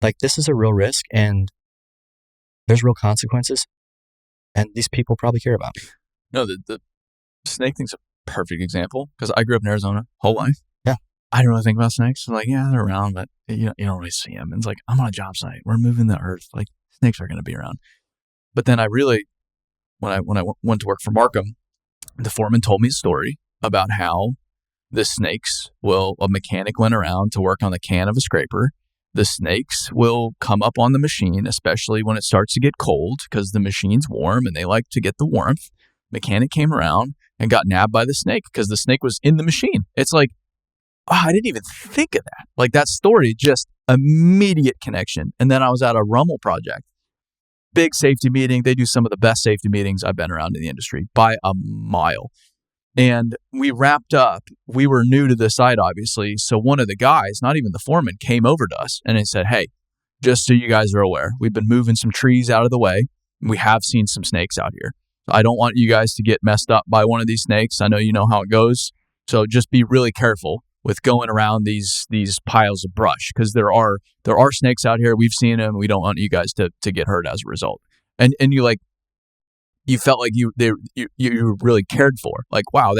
like this is a real risk and there's real consequences and these people probably care about me. No, the snake thing's a perfect example because I grew up in Arizona whole life. Yeah. I didn't really think about snakes. I'm like, yeah, they're around, but you don't really see them. And it's like, I'm on a job site. We're moving the earth. Like, snakes are going to be around. But then I really, when I went to work for Markham, the foreman told me a story about how the snakes a mechanic went around to work on the can of a scraper. The snakes will come up on the machine, especially when it starts to get cold because the machine's warm and they like to get the warmth. Mechanic came around and got nabbed by the snake because the snake was in the machine. It's like, oh, I didn't even think of that. Like, that story, just immediate connection. And then I was at a Rummel project. Big safety meeting. They do some of the best safety meetings I've been around in the industry by a mile. And we wrapped up. We were new to the site, obviously. So one of the guys, not even the foreman, came over to us and he said, hey, just so you guys are aware, we've been moving some trees out of the way. We have seen some snakes out here. I don't want you guys to get messed up by one of these snakes. I know you know how it goes. So just be really careful with going around these piles of brush because there are snakes out here. We've seen them. We don't want you guys to get hurt as a result. And you felt like you were really cared for. Like, wow,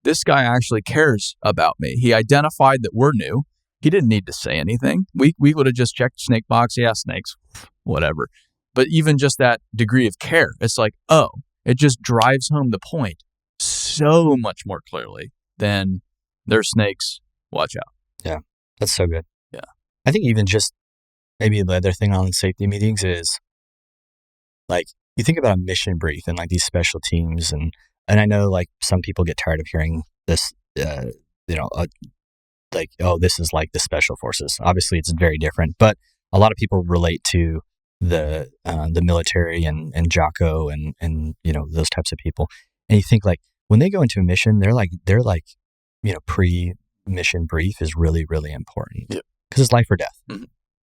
this guy actually cares about me. He identified that we're new. He didn't need to say anything. We would have just checked snake box. Yeah, snakes, whatever. But even just that degree of care, it's like, oh, it just drives home the point so much more clearly than there's snakes. Watch out. Yeah, that's so good. Yeah. I think even just maybe the other thing on safety meetings is like you think about a mission brief and like these special teams and I know like some people get tired of hearing this, like, oh, this is like the special forces. Obviously, it's very different, but a lot of people relate to the military and JOCO and those types of people. And you think like when they go into a mission, they're like pre-mission brief is really, really important because it's life or death. Mm-hmm.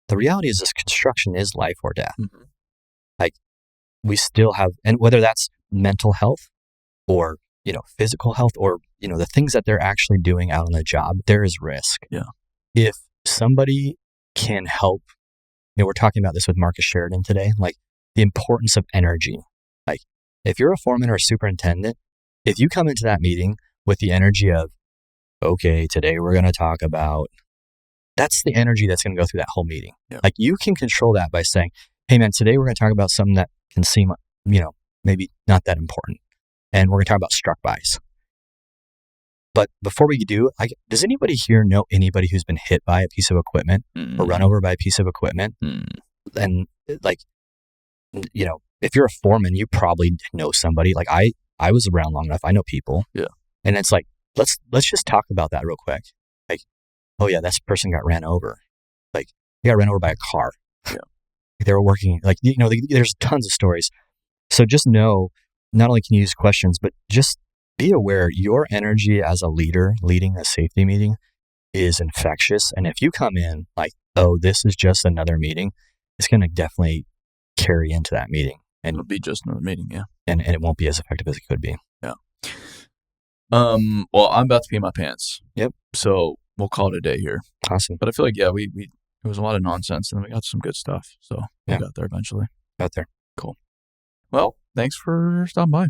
The reality is this construction is life or death. Mm-hmm. Like we still have, and whether that's mental health or physical health or, the things that they're actually doing out on the job, there is risk. Yeah. If somebody can help, we're talking about this with Marcus Sheridan today, like the importance of energy. Like if you're a foreman or a superintendent, if you come into that meeting with the energy of, okay, today we're going to talk about, that's the energy that's going to go through that whole meeting. Yeah. Like you can control that by saying, hey man, today we're going to talk about something that can seem, maybe not that important. And we're going to talk about struck bys. But before we do, does anybody here know anybody who's been hit by a piece of equipment or run over by a piece of equipment? And like, if you're a foreman, you probably know somebody. Like I was around long enough. I know people. Yeah. And it's like, let's just talk about that real quick. Like, oh yeah, that person got ran over. Like they got ran over by a car. Yeah. They were working, like, there's tons of stories. So just know, not only can you use questions, but just be aware your energy as a leader leading a safety meeting is infectious. And if you come in like, oh, this is just another meeting, it's going to definitely carry into that meeting. And it'll be just another meeting. Yeah. And it won't be as effective as it could be. Yeah. Well, I'm about to pee my pants. Yep. So we'll call it a day here. Awesome. But I feel like, yeah, it was a lot of nonsense and then we got some good stuff. So we got there eventually. Got there. Cool. Well, thanks for stopping by.